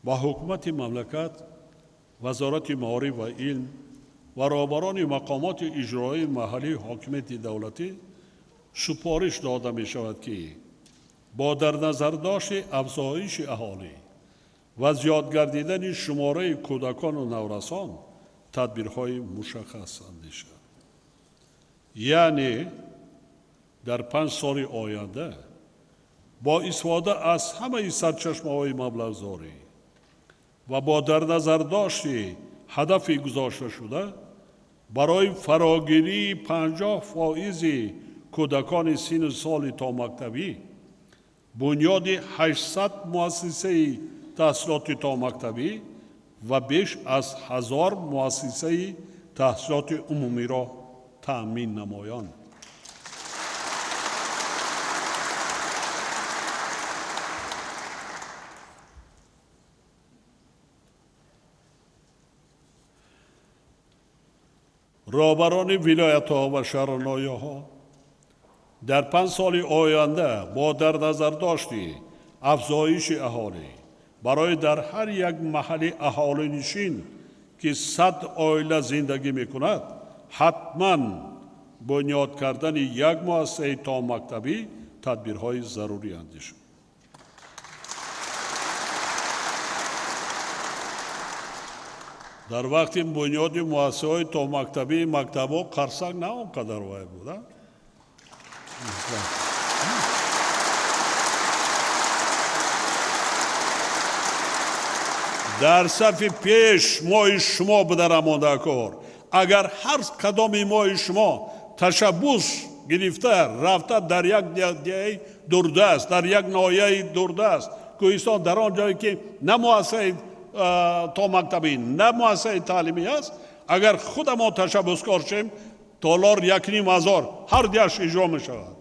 ба ҳукумати мамлакат, вазорати маориф ва илм ва роҳбарони мақомоти иҷроии маҳаллии ҳокимияти давлатӣ супориш дода мешавад, ки бо дар назардошти афзоиши аҳолӣ ва зиёд гардидани шумораи кӯдакону наврасон тадбирҳои мушаххас андешанд. яъне дар 5 соли оянда бо истифода аз ҳамаи сарчашмаҳои маблағзорӣ ва бо дар назардошти ҳадафи гузошташуда барои фарогирии 50% кӯдакони синну соли томактабӣ бунёди 800 муассисаи таҳсилоти томактабӣ ва беш аз 1000 муассисаи таҳсилоти умумиро таъмин намоянд. роҳбарони вилоятҳо ва шаҳрноияҳо дар 5 соли оянда бо дар назардошти афзоиши аҳолӣ барои дар ҳар як маҳалли аҳолинишин ки 100 оила зиндагӣ мекунад ҳатман бунёд кардани як муассисаи томактабӣ тадбирҳои зарурӣ андешанд. дар вақти бунёди муассисаҳои томактабии мактабҳо қарсак на он қадар вай буда. дар сафи пеш мои шумо бидарамонда кор. агар ҳар кадоми мои шумо ташаббус гирифта рафта дар як диҳаи дурдаст, дар як ноҳияи дурдаст кӯҳистон, дар он ҷое ки на муассисаи томактабӣ на муассисаи таълимӣ аст, агар худамо ташаббускор шем толор 1500 ҳар диҳаш иҷро мешавад.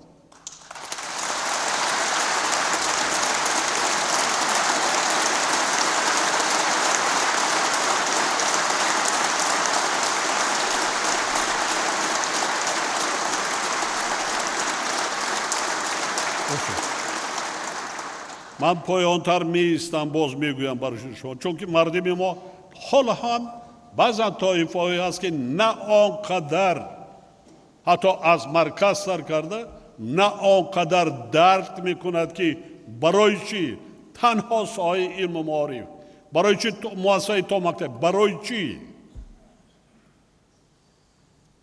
ман поёнтар меистам, боз мегӯям барои шумо, чунки мардими мо ҳол ҳам баъзан тоифаҳое ҳаст ки на он қадар ҳатто аз марказ сар карда на он қадар дарк мекунад ки барои чӣ танҳо соҳаи илму маориф, барои чӣ муассисаи то мактаб, барои чӣ.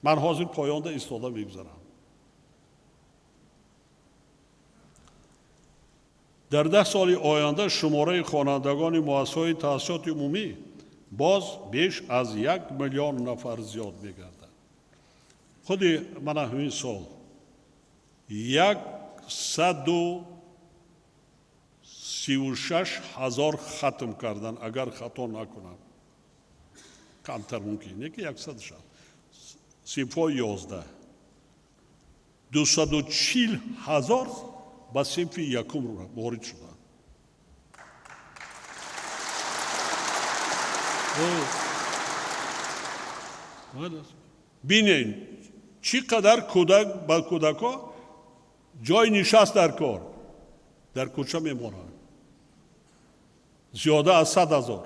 ман ҳозир поёнда истода мегузарам. дар 10 соли оянда шумораи хонандагони муассисаҳои таъссисоти умумӣ боз беш аз 1 миллион нафар зиёд мегардад. худи мана ҳамин сол 136 000 хатм кардан, агар хато накунам. камтар мумкине ки 160. синфҳои 11. 240 000 ба синфи якум ворид шуданд. бинен чӣ қадар кӯдак ба кӯдакҳо ҷои нишаст дар кор дар кӯча мемонанд. зиёда аз 100 000.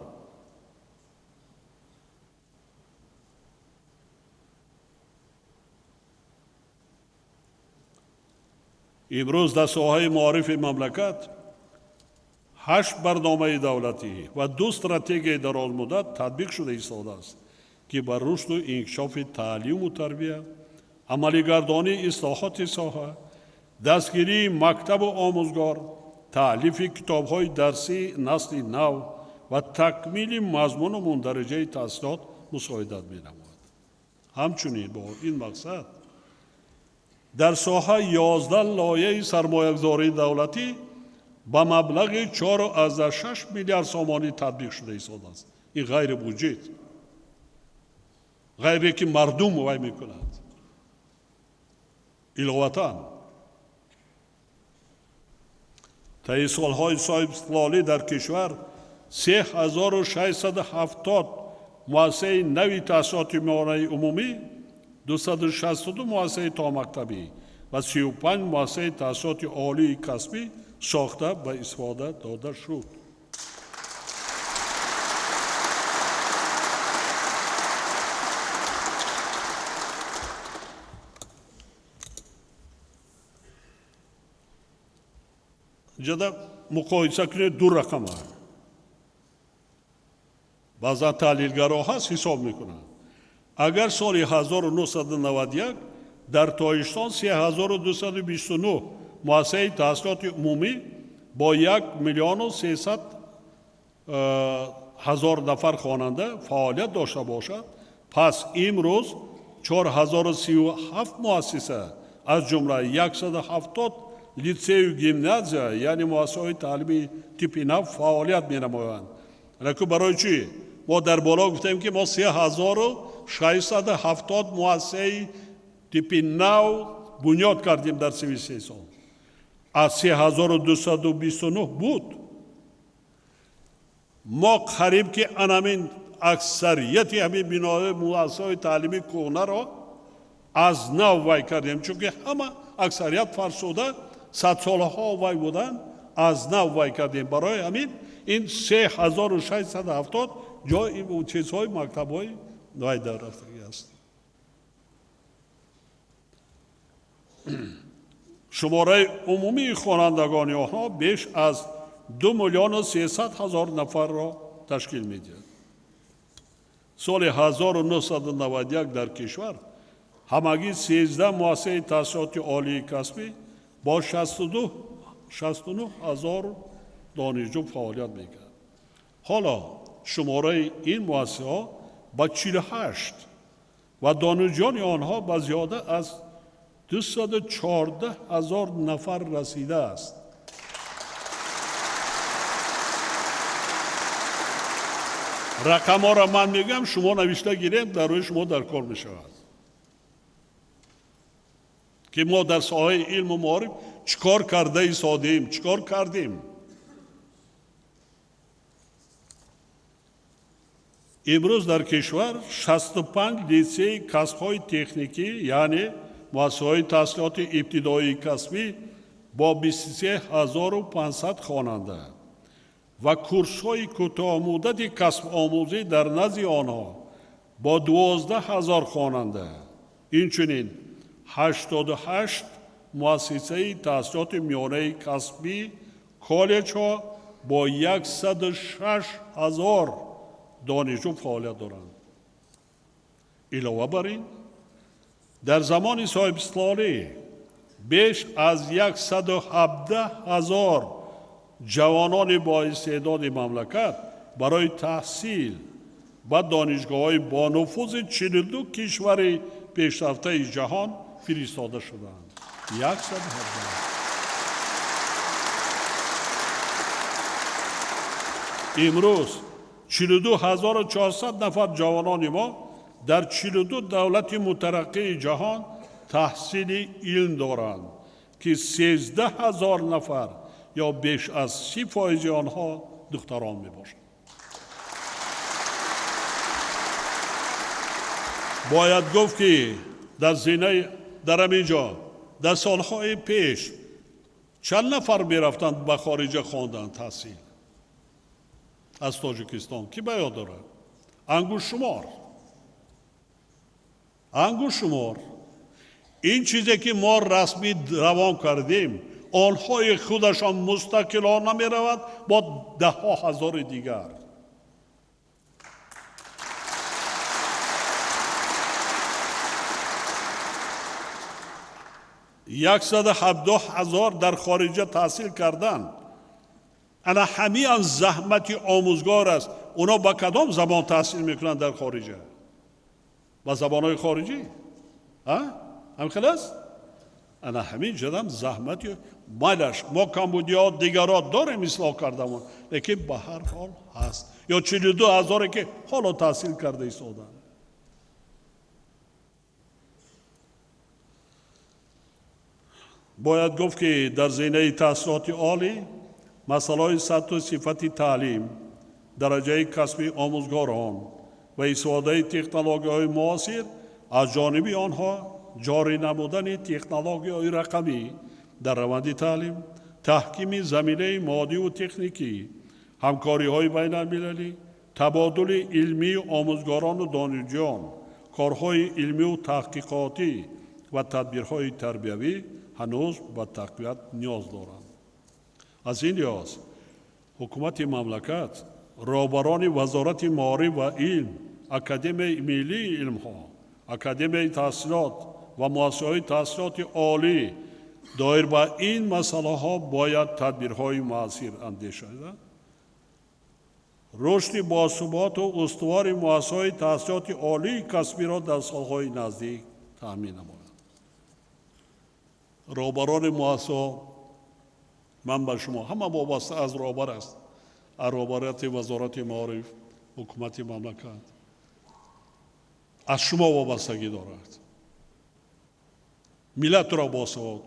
имрӯз дар соҳаи маорифи мамлакат 8 барномаи давлатӣ ва 2 стратегияи дарозмуддат татбиқ шуда истодааст ки ба рушду инкишофи таълиму тарбия, амалигардонии ислоҳоти соҳа, дастгирии мактабу омӯзгор, таълифи китобҳои дарсии насли нав ва такмили мазмуну мундариҷаи таҳсилот мусоидат менамояд. ҳамчунин бо ин мақсад дар соҳа 11 лоиҳаи сармоягузории давлатӣ ба маблағи 4,6 миллиард сомонӣ татбиқ шуда истодааст. ин ғайри буҷет, ғайре ки мардум вай мекунад. иловатан таи солҳои соҳибистиқлолӣ дар кишвар 3670 муассисаи нави таҳсилоти миёнаи умумӣ, 262 муассисаи томактабӣ ва 35 муассисаи таҳсилоти олии касбӣ сохта ба истифода дода шуд. инҷода муқоиса кунед ду рақама. баъзан таҳлилгаро ҳаст ҳисоб мекунанд. агар соли 1991 дар тоҷикистон 3229 муассисаи таҳсилоти умумӣ бо 1 миллиону 300 000 нафар хонанда фаъолият дошта бошад, пас имрӯз 4037 муассиса аз ҷумла 170 литсею гимназия, яъне муассисаҳои таълими типи нав фаъолият менамоянд. лекин барои чӣ? мо дар боло гуфтем ки мо 3670 муассисаи типи нав бунёд кардем дар 33 сол. аз 3229 буд. мо қариб ки анамин аксарияти ҳамин биноҳои муассисаҳои таълими кӯҳнаро аз нав вай кардем, чунки ҳама аксарият фарсуда садсолаҳо вай буданд, аз нав вай кардем. барои ҳамин ин 3670 ҷои чизҳои мактабҳои вай дар рафтагӣ аст. шумораи умумии хонандагони онҳо беш аз 2 миллиону 300 000 нафарро ташкил медиҳад. соли 1991 дар кишвар ҳамагӣ 13 муассисаи таҳсилоти олии касбӣ бо 69 000 донишҷӯ фаъолият мекард. ҳоло шумораи ин муассисаҳо ба 48 ва донишҷӯёни онҳо ба зиёда аз 214 000 нафар расидааст. рақамҳоро ман мегӯям, шумо навишта гиред, дар рӯи шумо дар кор мешавад ки мо дар соҳаи илму маориф чӣ кор карда истодем, чӣ кор кардем. имрӯз дар кишвар 65 литсеи касбҳои техникӣ, яъне муассисаҳои таҳсилоти ибтидоии касбӣ бо 23500 хонанда ва курсҳои кӯтоҳмуддати касбомӯзӣ дар назди онҳо با 12,000 خواننده، اینچنین 88 مؤسسه تحصیلات میانه کسبی کالج ها با 106,000 دانشجو فعالیت دارند. علاوه بر این در زمان صاحب استقلالی بیش از 117,000 جوانان با استعداد مملکت برای تحصیل و دانشگاه‌های با نفوذ 42 کشور پیشرفته جهان فرستاده شدند. 117. امروز 42,400 نفر جوانان ما در 42 دولت مترقی جهان تحصیل علم دارند که 13,000 نفر یا بیش از 30% آنها دختران می باشند. باید گفت که در همینجا در سالهای پیش چند نفر می رفتند به خارج خواندن تحصیل از تاجیکستان کی به یاد دارد؟ انگوش شمار. این چیزی که ما رسمی روان کردیم آنهای خودشان مستقلانه می رود با 10,000 دیگر. $117,000 در خارج تحصیل کردن. انا همین زحمت آموزگار است. اونا با کدام زبان تحصیل میکنن در خارجه؟ با زبانهای خارجی؟ هم خلاص؟ انا همین جدم زحمتی مالش ما کمبودیا دیگرات داریم اصلاح کردمون، لیکن به هر حال هست. یا 42,000 که حالا تحصیل کرده ایستادن. باید گفت که در زمینه تحصیلات عالی مسائل سطح و صفت تعلیم، درجه کسبی آموزگاران و استفاده تکنولوژی‌های معاصر از جانب آنها جاری نمودن تکنولوژی‌های رقمی در روند تعلیم، تحکیم زمینه مادی و تکنیکی، همکاری‌های بین‌المللی، تبادل علمی آموزگاران و دانشجویان، کارهای علمی و تحقیقاتی و تدبیرهای تربیوی هنوز به تقویت نیاز دارند. از این لحاظ حکومت مملکت رهبران وزارت معارف و علم، اکادمی ملی علم ها، اکادمی تحصیلات و مؤسسه‌های تحصیلات عالی دایر به این مسئله ها باید تدبیرهای مؤثر اندیشه شود. رشد باثبات و استوار مؤسسه‌های تحصیلات عالی کسبی را در سالهای نزدیک تأمین نماید. رهبران مؤسسه، من به شما همه وابسته از رهبر است، از رهبریت وزارت معارف حکومت مملکت از شما وابستگی دارد. ملت را باسواد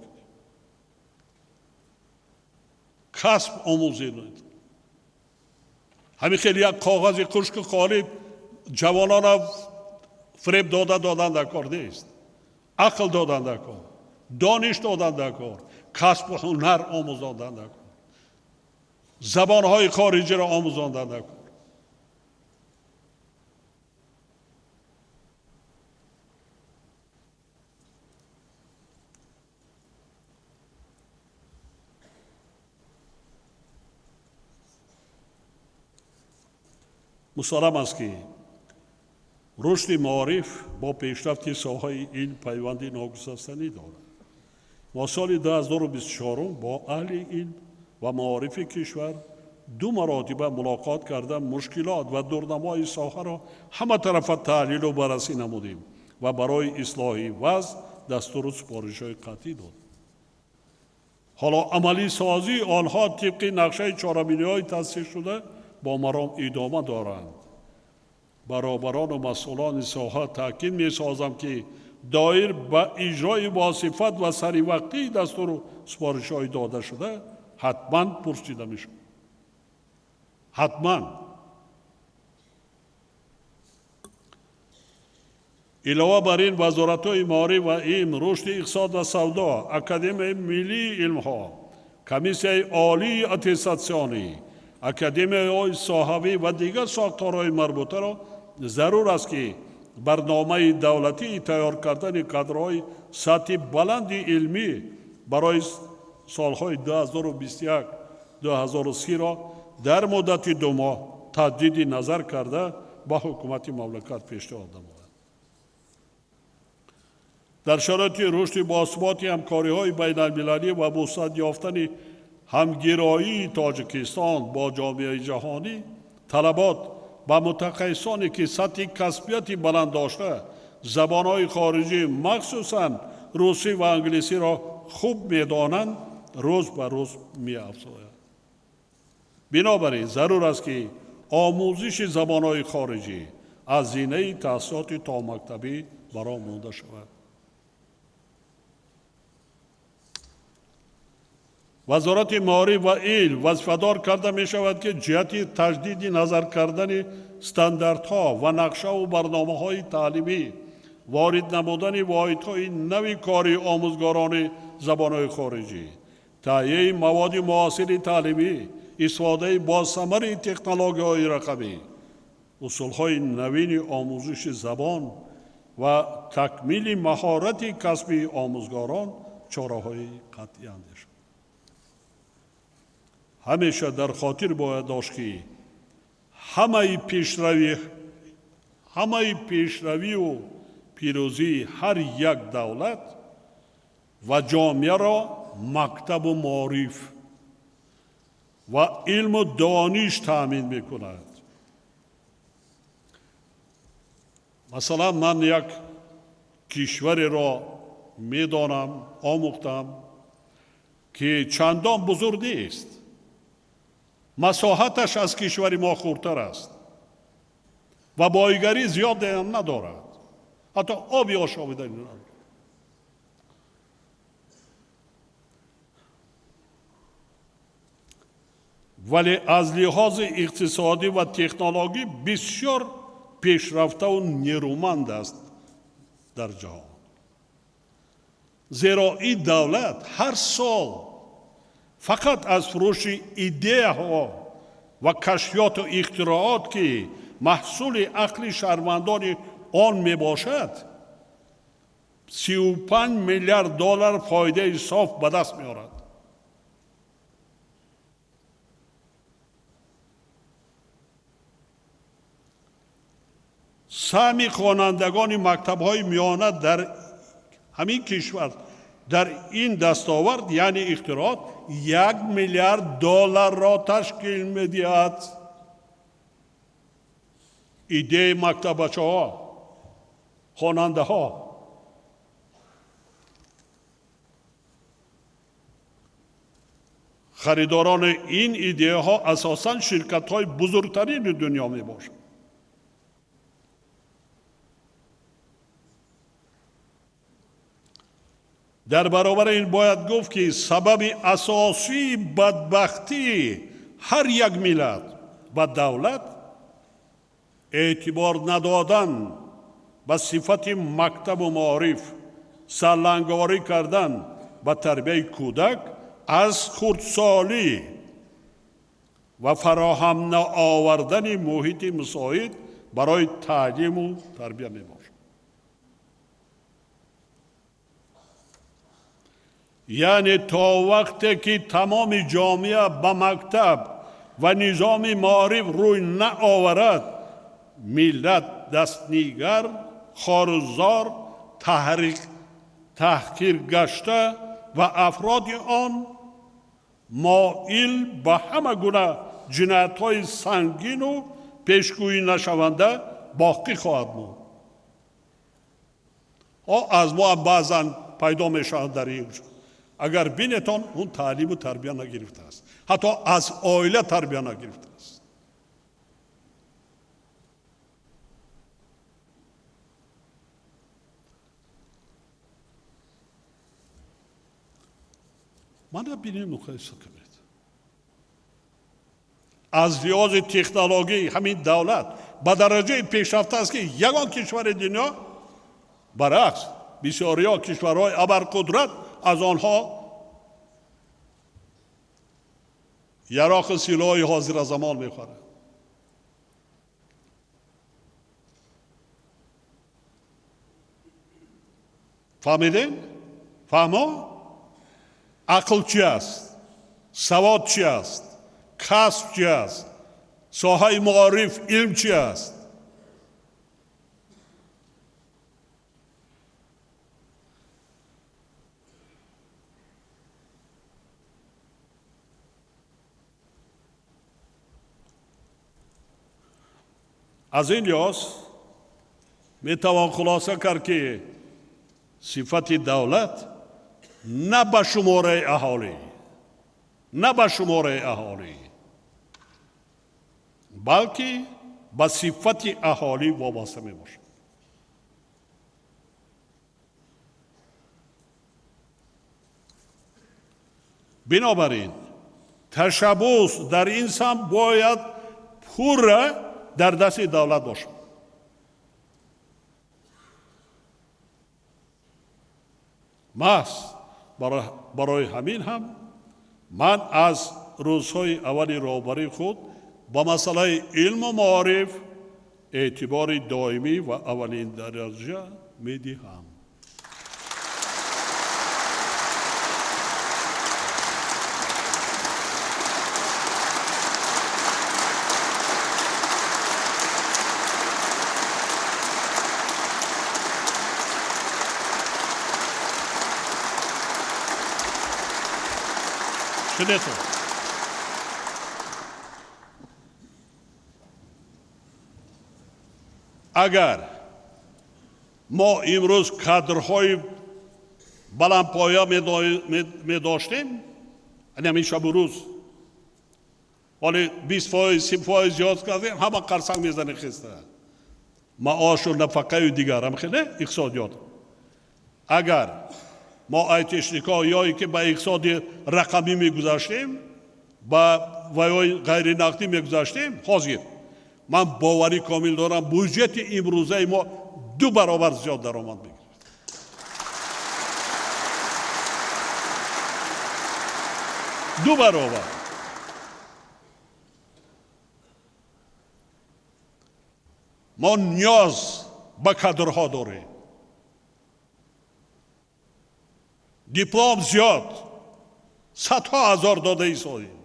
کسب آموزید. همین خیلی یک کاغذ خشک خالی جوانان را فریب دادن در کار نیست. عقل دادن در کار، دانش دادن در کار، کسب و هنر آموزاندن در کار، زبانهای خارجی را آموزاندن در کار. مسلم است که رشد معارف با پیشرفت ساحه علم پیوندی ناگسستنی دارد. ما سال 2024 با اهل علم و معارف کشور 2 مراتبه ملاقات کردن مشکلات و دورنمای ساحه را همه طرف تحلیل و بررسی نمودیم و برای اصلاح وضع دستور و سفارش‌های قطعی داد. حالا عملی سازی آنها طبق نقشه 4 ملی‌های تصحیح شده با مرام ادامه دارند. برابران و مسئولان ساحه تاکید می‌سازم که دایر به اجرای با صفت و سری وقتی دستور و سفارش‌های داده شده حتما پرسیده میشه. حتما. علاوه بر این وزارت‌های معارف و علم، رشد اقتصاد و سودا، اکادمی ملی علم‌ها، کمیسیون عالی اتستاسیونی، اکادمی‌های صحابی و دیگر ساختارهای مربوطه را ضرور است که برنامه دولتی تیار کردن کادرهای سطح بلند علمی برای سالهای 2021 2030 را در مدت 2 ماه تجدید نظر کرده با حکومت مملکت پیشنهاد نمود. در شرایط رشد باثبات همکاری‌های بین‌المللی و وسعت یافتن همگرایی تاجیکستان با جامعه جهانی، طلبات و متخصصانی که سطح کسبیت بلند داشته زبان‌های خارجی مخصوصاً روسی و انگلیسی را خوب می‌دانند روز به روز می‌افزاید. بنابراین ضرور است که آموزش زبان‌های خارجی از زینه تحصیلات تا مکتبی برآ مانده شود. وزارت معارف و علم وظیفه‌دار کرده می شود که جهت تجدید نظر کردن استانداردها و نقشه و برنامه‌های تعلیمی، وارد نمودن واحدهای نوی کاری آموزگاران زبان‌های خارجی، تهیه مواد معاصر تعلیمی، استفاده با ثمر تکنولوژی‌های رقمی، اصول‌های نوین آموزش زبان و تکمیل مهارت کسبی آموزگاران چاره‌های قطعی اندیش. همیشه در خاطر باید داشت که همه پیشروی و پیروزی هر یک دولت و جامعه را مکتب و معارف و علم و دانش تأمین می‌کند. مثلا من یک کشوری را می‌دانم، آموختم که چندان بزرگ نیست. مساحتش از کشور ما خردتر است و بایگری زیاد هم ندارد، حتی آبی آشامیدنی ندارد. ولی از لحاظ اقتصادی و تکنولوژی بسیار پیشرفته و نیرومند است در جهان. زیرا این دولت هر سال فقط از فروش ایده ها و کشفیات و اختراعات که محصول عقل شهروندان آن می باشد 35 میلیارد دلار فایده صاف به دست می آورد. سهم خوانندگان مکتب‌های میانه در همین کشور در این دستاورد یعنی اختراعات 1 میلیارد دلار را تشکیل می‌دهد. ایده مکتبچه‌ها، خواننده‌ها. خریداران این ایده ها اساساً شرکت‌های بزرگترین دنیا می‌باشند. در برابر این باید گفت که سبب اساسی بدبختی هر یک ملت و دولت اعتبار ندادن به صفت مکتب و معارف، سرلنگاری کردن به تربیت کودک از خردسالی و فراهم نآوردن محیط مساعد برای تعلیم و تربیت میباشد. یعنی تا وقتی که تمام جامعه به مکتب و نظام معارف روی نآورد، ملت دستنیگر، خارزار، تحقیر گشته و افراد آن مائل به همه گونه جنایت‌های سنگین و پیشگویی نشونده باقی خواهد بود. از ما بعضاً پیدا میشوند در این اگر بینتان اون تعلیم و تربیت نگرفته است، حتی از عائله تربیت نگرفته است. من بینیم مقایسه کنید. از لحاظ تکنولوژی همین دولت به درجه پیشرفته است که یگان کشور دنیا برعکس بسیاری ها کشورهای ابرقدرت از آنها یراق سلاح حاضر زمان میخوره. فهمیدین؟ فهمو؟ عقل چی است؟ سواد چی است؟ کسب چی است؟ ساحه معارف علم چی است؟ از این لحاظ میتوان خلاصه کرد که صفت دولت نه به شماره اهالی، نه به شماره اهالی، بلکه به صفت اهالی وابسته می باشد. بنابراین تشبث در این سمت باید پور در دست دولت باشد. برای همین هم من از روزهای اول راهبری خود با مسئله علم و معارف اعتبار دائمی و اولین درجه میدهم. اگر ما امروز کادرهای بلندپایه می داشتیم، همین شب و روز ولی 20% زیاد کردیم، همه قرصنگ میزنه خسته معاش و نفقه و دیگر هم خیلی اقتصادیات. اگر ما آیتشنیکایی که به اقتصاد رقمی میگذاشتیم با ویای غیر نقدی میگذاشتیم، حاضر من باوری کامل دارم بودجت امروزه ما 2 برابر زیاد درآمد میگیره. دو برابر. ما نیاز به کادرها داریم. دیپلم زیاد، صدها هزار داده ایستادیم.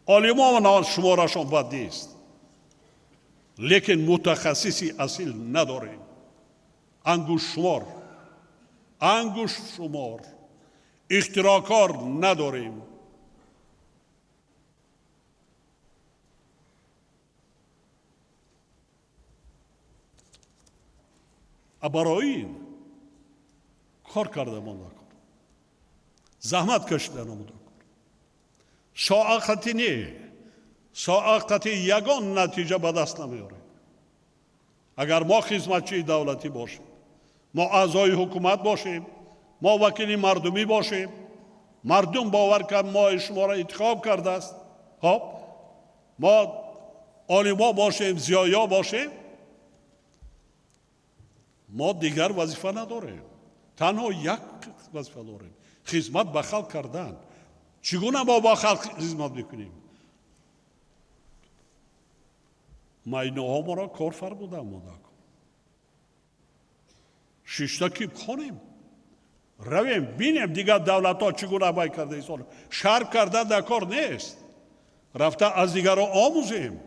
عالمان هم شمارشان بد نیست، لیکن متخصصی اصیل نداریم. انگوش شمار اختراعکار نداریم. برای این کار کرده ما نکن، زحمت کشیده نموده کن. شاعقتی نه، شاعقتی یگان نتیجه به دست نمیاره. اگر ما خدمتچی دولتی باشیم، ما اعضای حکومت باشیم، ما وکیل مردمی باشیم، مردم باور کرد ما شما را انتخاب کرده است، خب ما عالما باشیم، زیایا باشیم، ما دیگر وظیفه نداریم. تنها یک وظیفه داریم، خدمت به خلق کردن. چگونه ما با خلق خدمت میکنیم؟ ماینه ها ما را کار فرمودن ماده کن، ششتا کیب خانیم رویم بینیم دیگر دولت ها چگونه عمل کرده ایسان. شرم کردن در کار نیست، رفته از دیگر را آموزیم.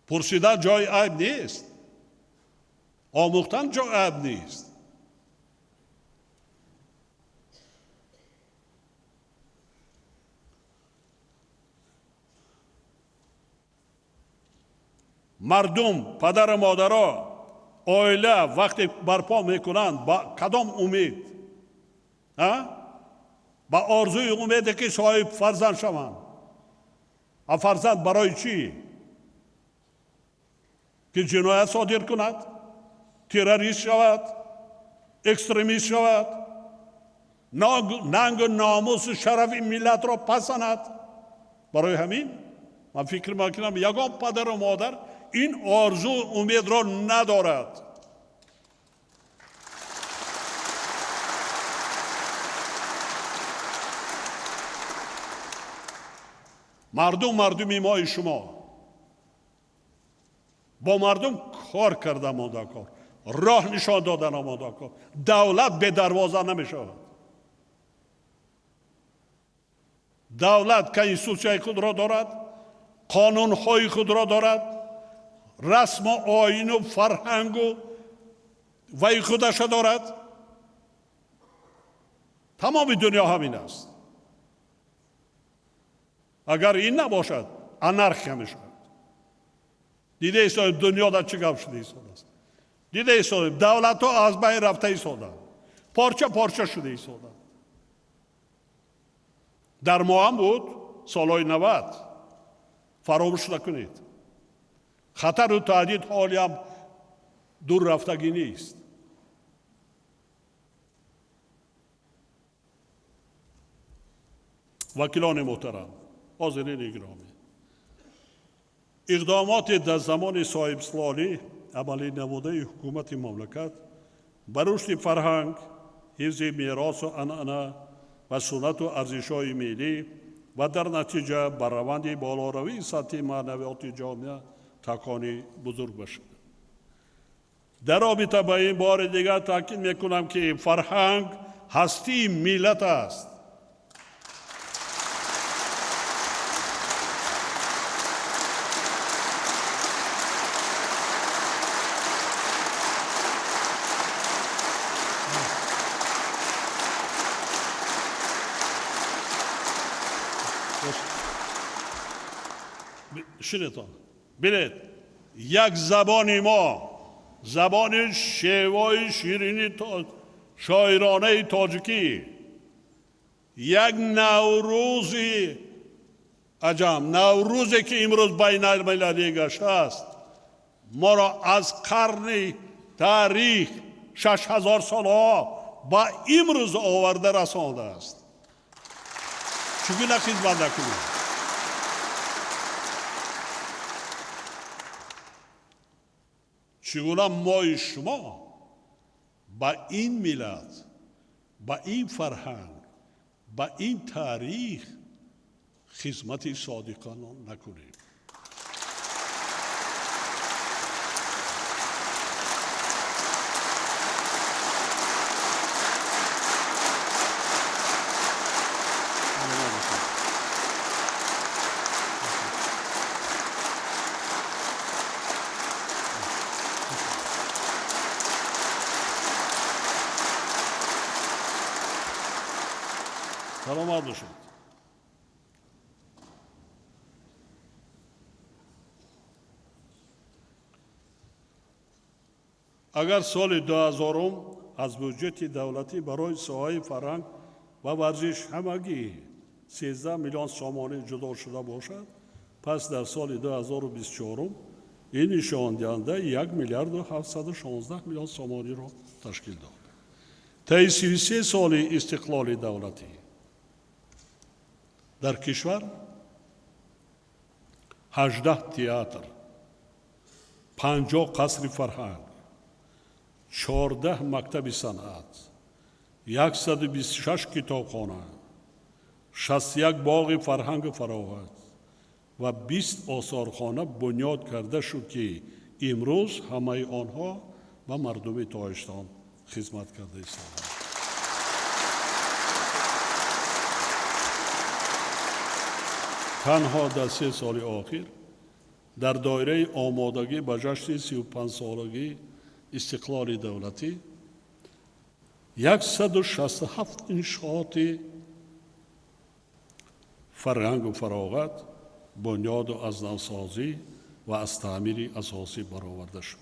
پرسیدن جای عیب نیست، آموختن جای عیب نیست. مردم، پدر مادرها، عائله وقتی برپا میکنند با کدام امید؟ با آرزوی امیده که صاحب فرزند شوند. فرزند برای چی؟ که جنایت صادر کند، تروریست شود، اکستریمیست شود، ننگ و ناموس و شرف ملت را پسند. برای همین من فکر میکنم یگان پدر و مادر این آرزو امید را ندارد. مردمی مای شما با مردم کار کردن مانداکار، راه نشان دادن مانداکار. دولت به دروازه نمیشود. دولت کنستیتوسیای خود را دارد، قانونهای خود را دارد، رسم و آیین و فرهنگ و وی خودش دارد. تمام دنیا همین است. اگر این نباشد انارشیا میشود. دیده ایستاد دنیا در چه گپ شده ایستاد. دیده ایستاد دولت ها از بین رفته ایستادند، پارچه پارچه شده ایستادند. در ما هم بود سالهای 90. فراموش نکنید. خطر و تهدید حالی هم دور رفتگی نیست. وکیلان محترم، حاضرین گرامی، اقدامات در زمان صاحب سلالی عملی نموده حکومت مملکت بر رشد فرهنگ، حفظ میراث و عنعنه و سنت و ارزش‌های ملی و در نتیجه بر روند بالاروی سطح معنویات جامعه تکانی بزرگ باشد. در رابطه با این بار دیگر تاکید میکنم که فرهنگ هستی ملت است. شنیدید؟ ببینید، یک زبانی ما، زبان شیوای شیرینی شاعرانه تاجیکی، یک نوروزی عجم، نوروزی که امروز بین المللی گشته است، ما را از قرن تاریخ 6000 سالها با امروز آورده رسانده است. چگونه خدمت نکنیم؟ چگونه ما شما با این ملت، با این فرهنگ، با این تاریخ خدمت صادقانه نکنیم؟ سلامت باشید. اگر سال 2000 از بودجه دولتی برای ساحه فرهنگ و ورزش همگی 13 میلیون سومانی جدا شده باشد، پس در سال 2024 این نشان دهنده 1 میلیارد و 716 میلیون سومانی را تشکیل داد. طی 33 سال استقلال دولتی در کشور 18 تئاتر، 50 قصر فرهنگ، 14 مکتب صنعت، 126 کتابخانه، 61 باغ فرهنگ فراغت و 20 آثارخانه بنیاد کرده شد که امروز همه آنها به مردم تاجستان خدمت کرده است. تنها در 3 سال اخیر در دایره آمادگی به جشن 35 سالگی استقلال دولتی 167 انشاءات فرهنگ و فراغت بنیاد و از نوسازی و از تعمیر اساسی برآورده شد.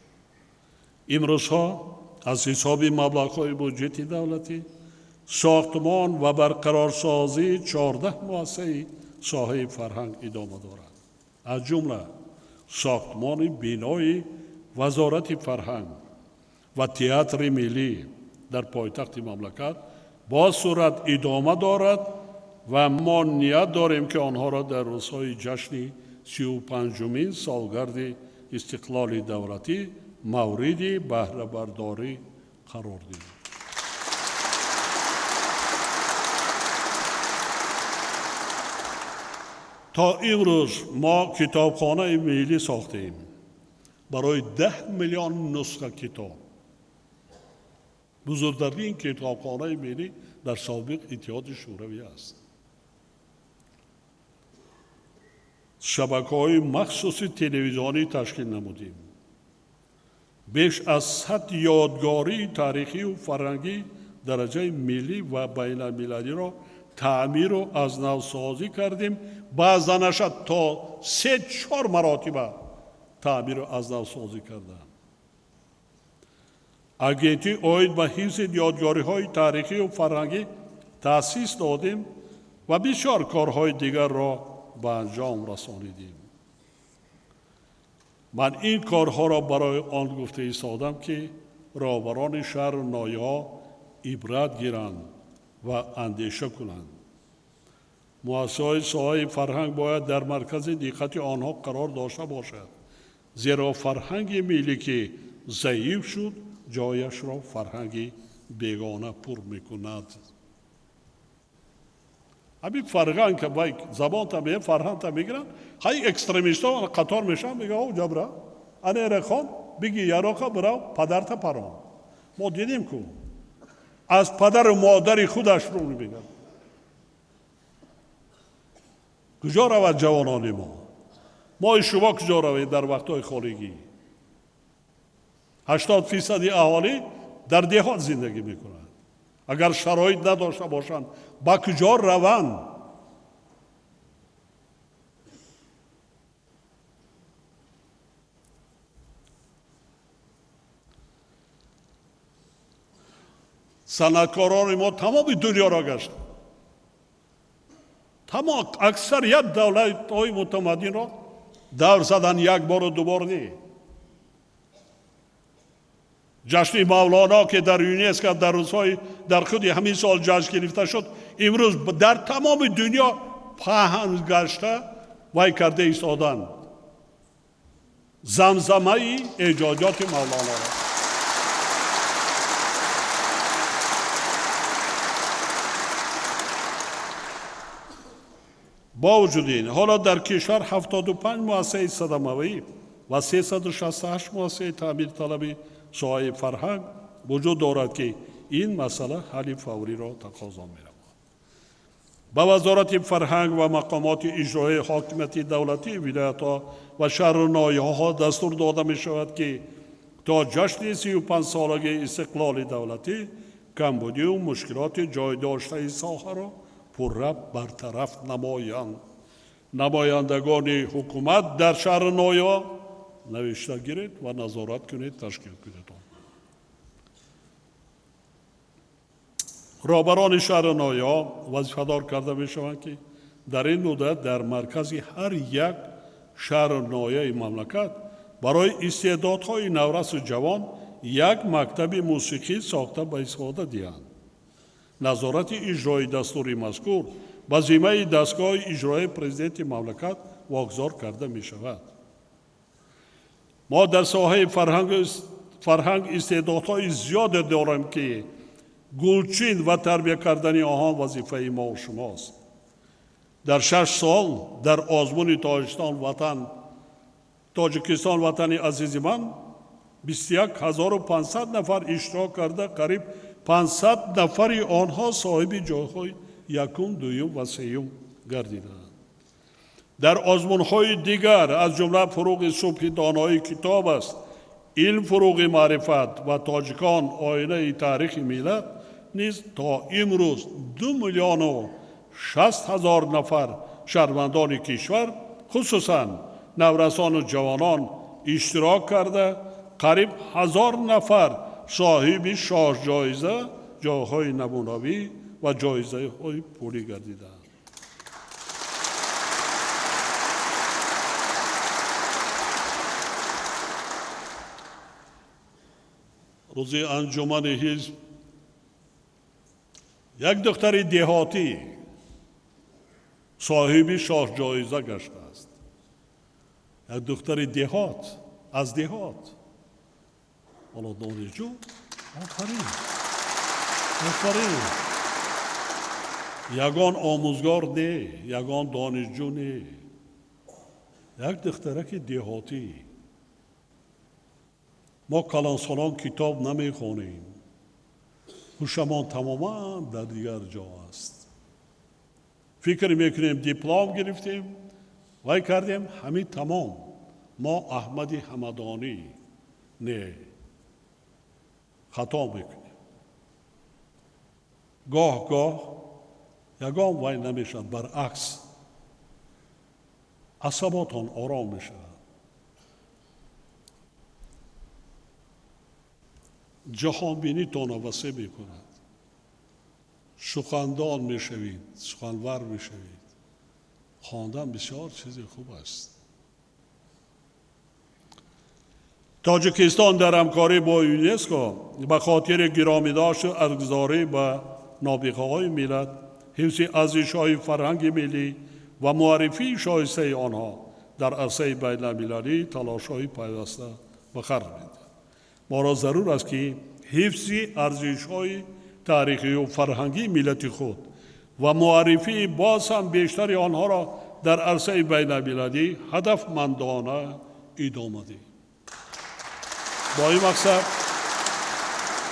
امروزها از حساب مبلغ‌های بودجه دولتی ساختمان و برقرارسازی 14 مؤسسه ساحه فرهنگ ادامه دارد. از جمله ساختمان بینای وزارت فرهنگ و تئاتر ملی در پایتخت مملکت با سرعت ادامه دارد و ما نیت داریم که آنها را در روزهای جشن 35مین سالگرد استقلال دولتی مورد بهره برداری قرار دهیم. تا امروز ما کتابخانه ملی ساختیم، برای 10 میلیون نسخه کتاب. بزرگترین کتابخانه ملی در سابق اتحاد شوروی است. شبکه‌های مخصوص تلویزیونی تشکیل نمودیم. بیش از 100 یادگاری تاریخی و فرهنگی درجه ملی و بین المللی را تعمیر و از نو سازی کردیم. بعضانش تا 3-4 مراتب تعمیر و از نو سازی کردند. агентии оид ба ҳифзи ёдгориҳои таърихию фарҳангӣ таъсис додем ва бисёр корҳои дигарро ба анҷом расонидем. ман ин корҳоро барои он гуфта истодам ки роҳбарони шаҳру ноҳияҳо ибрат гиранд ва андеша кунанд. муассисаҳои соҳаи фарҳанг бояд дар маркази диққати онҳо қарор дошта бошад, зеро фарҳанги миллӣ ки заиф шуд ҷояшро фарҳанги бегона пур мекунад. ҳамин фарҳанг ки бай забонта меям фарҳангта мегиранд, ҳай экстремистҳо қатор мешаванд, мегӯянд оҷа бира анере хон биги яроқа бирав падарта парон. мо дидем ку аз падару модари худаш рӯ мегирад. куҷо равад ҷавонони мо? мои шумо куҷо равед дар вақтҳои холигӣ? 80% аҳолӣ дар деҳот зиндагӣ мекунанд. агар шароит надошта бошанд ба куҷо раванд? санъаткорони мо тамоми дунёро гаштанд. тамом аксарият давлатҳои мутамаддинро давр задан, як бору дубор не. ҷашни мавлоно ки дар юнеско дар худи ҳамин сол ҷашн гирифта шуд, имрӯз дар тамоми дунё паҳн гашта вай карда истоданд замзамаи эҷодиёти мавлоноро. бо вуҷуди ин ҳоло дар кишвар 75 муассисаи садамавӣ ва 368 муассисаи таъмирталаби соҳаи фарҳанг вуҷуд дорад ки ин масъала ҳалли фавриро тақозо менамояд. ба вазорати фарҳанг ва мақомоти иҷроии ҳокимияти давлатии вилоятҳо ва шаҳру ноҳияҳо дастур дода мешавад ки то ҷашни 35-солагии истиқлоли давлатӣ камбудию мушкилоти ҷойдоштаи соҳаро пурра бартараф намоянд. намояндагони ҳукумат дар шаҳру ноҳияҳо навишта гиред ва назорат кунед, ташкил кунед. роҳбарони шаҳру ноҳияҳо вазифадор карда мешаванд ки дар ин муддат дар маркази ҳар як шаҳру ноҳияи мамлакат барои истеъдодҳои наврасу ҷавон як мактаби мусиқӣ сохта ба истифода диҳанд. назорати иҷрои дастури мазкур ба зиммаи дастгоҳи иҷроии президенти мамлакат вогузор карда мешавад. мо дар соҳаи фарҳанг истеъдодҳои зиёде дорем ки гулчин ва тарбия кардани онҳо вазифаи мо шумост. дар 6 сол дар озмуни тоҷикистон ватани азизи ман 21500 нафар иштирок карда, қариб 500 нафари онҳо соҳиби ҷойҳои якум, дуюм ва сеюм гардиданд. дар озмунҳои дигар аз ҷумла фуруғи субҳи доноии китоб аст, илм фуруғи маърифат ва тоҷикон оинаи таърихи миллат низ то имрӯз 2,60,000 нафар шаҳрвандони кишвар, хусусан наврасону ҷавонон иштирок карда, қариб 1000 нафар соҳиби шоҳҷоиза, ҷойҳои намунавӣ ва ҷоизаҳои пулӣ гардиданд. рӯзи анҷумани ҳизб як духтари деҳотӣ соҳиби шоҳҷоиза гаштааст. як духтари деҳот, аз деҳот. ҳоло донишҷӯ? офарин. ягон омӯзгор не, ягон донишҷӯ не. як духтараки деҳотӣ. ما کلانسالان کتاب نمیخوانیم. هوشمان تماما در دیگر جا است. فکر میکنیم دیپلم گرفتیم وای کردیم همین تمام. ما احمدی همدانی نه، خطا میکنیم. گاه یگام وای نمیشد، برعکس عصباتان آرام میشد. جهان بینی تان وسیع می کند. سخندان می شوید، سخنور می شوید. خواندن بسیار چیز خوب است. تاجیکستان در همکاری با یونسکو به خاطر گرامی داشت و ارزش‌گذاری به نابغه‌های ملت، حفظ ارزش‌های فرهنگ ملی و معرفی شایسته آنها در عرصه بین‌المللی تلاش‌های پیوسته به خرج می‌دهد. ما را ضرور است که حفظ ارزش‌های تاریخی و فرهنگی ملت خود و معرفی باز هم بیشتر آنها را در عرصه بین‌المللی هدفمندانه ادامه دهیم.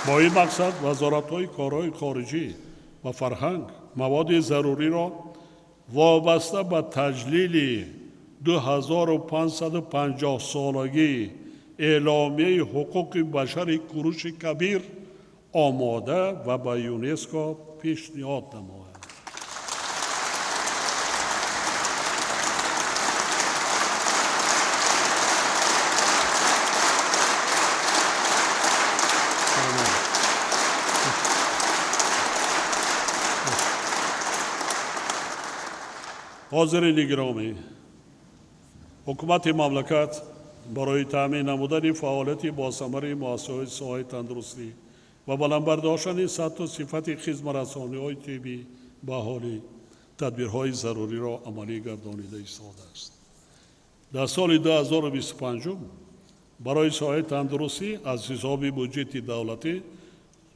با این مقصد وزارت‌های کارهای خارجی و فرهنگ مواد ضروری را وابسته به تجلیل 2550 سالگی اعلامیه حقوق بشر کوروش کبیر آماده و به یونسکو پیشنهاد نماید. حاضرین گرامی، حکومت مملکت برای تامین نمودن فعالیت باثمر مؤسسه‌های ساحه تندرستی و بلندبرداشتن سطح و صفت خدمت‌رسانی‌های طبی به اهالی تدبیرهای ضروری را عملی گردانیده ایستاده است. در سال 2025 برای ساحه تندرستی از حساب بودجه دولتی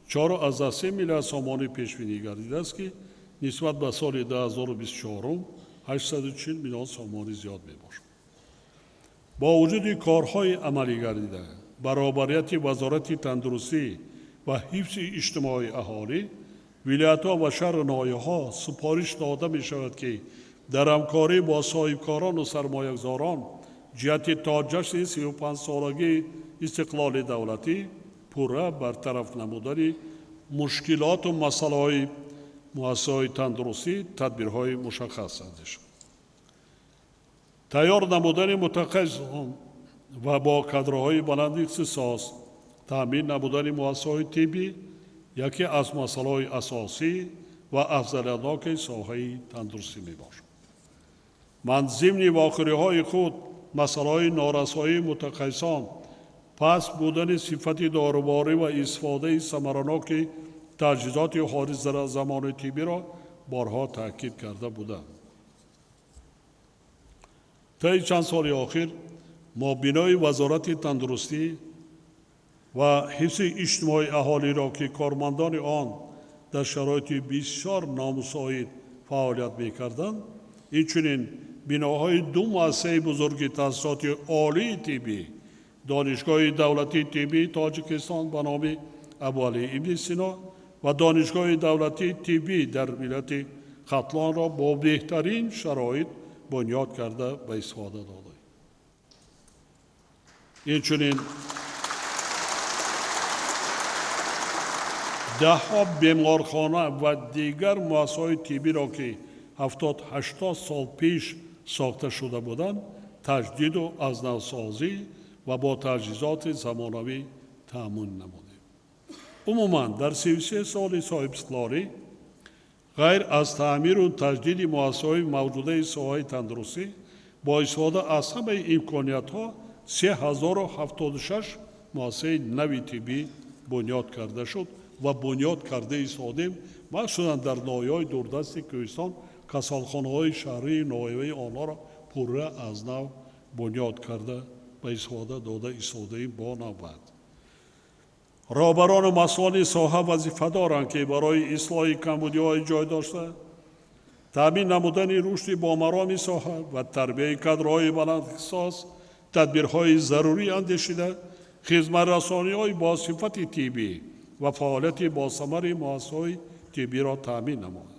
4.3 میلیارد سوم پیش‌بینی گردیده است که نسبت به سال 2024 840 میلیون سوم زیاد میباشد. با وجود کارهای عملی گردیده، برابریت وزارت تندرستی و حفظ اجتماعی اهالی، ولایت‌ها و شهر ناحیه‌ها سپارش داده می شود که در همکاری با صاحبکاران و سرمایه‌گذاران جهت تا جشن 35 سالگی استقلال دولتی پورا برطرف نمودن مشکلات و مسائل مؤسسه‌های تندرستی تدبیرهای مشخص اندیشه. تیار نمودن متخصصان و با کادرهای بلند اختصاص تامین نمودن مؤسسه‌های طبی یکی از مسائل اساسی و افضلیت‌ناک ساحه تندرستی میباشد. من ضمن واخوری‌های خود مسائل نارسایی متخصصان، پس بودن صفت داروباری و استفاده ثمرناک تجهیزات حادث در زمان طبی را بارها تاکید کرده بودم. طی چند سال اخیر ما بنای وزارت تندرستی و حفظ اجتماعی اهالی را که کارمندان آن در شرایط بسیار نامساعد فعالیت می‌کردند، اینچنین بناهای دو مؤسسه بزرگ تحصیلات عالی طبی، دانشگاه دولتی طبی تاجیکستان به نام ابوعلی ابن سینا و دانشگاه دولتی طبی در ولایت ختلان را با بهترین شرایط بنیاد کرده به استفاده داده. اینچنین ده‌ها بیمارخانه و دیگر مؤسسه‌های طبی را که 70-80 سال پیش ساخته شده بودند تجدید و از نوسازی و با تجهیزات زمانوی تأمین نمودیم. عموماً در 33 سال صاحب استقلالی غیر از تعمیر و تجدید مؤسسه‌های موجوده ساحه تندرستی با استفاده از همه امکانیت‌ها 3076 مؤسسه نوی طبی بنیاد کرده شد و بنیاد کرده ایستادیم. مخصوصاً در ناحیه‌های دوردست کوهستان کسالخانه‌های شهری ناحیه آنها را پوره از نو بنیاد کرده به استفاده داده ایستادیم. با نوبت رهبران مسئول ساحه وظیفه دارند که برای اصلاح کمبودی‌های جای داشته، تامین نمودن رشد با مرام ساحه و تربیت کادرهای بلند اختصاص تدبیرهای ضروری اندیشیده خدمت رسانی های با صفت طبی و فعالیت با ثمر مؤسسه‌های طبی را تامین نماید.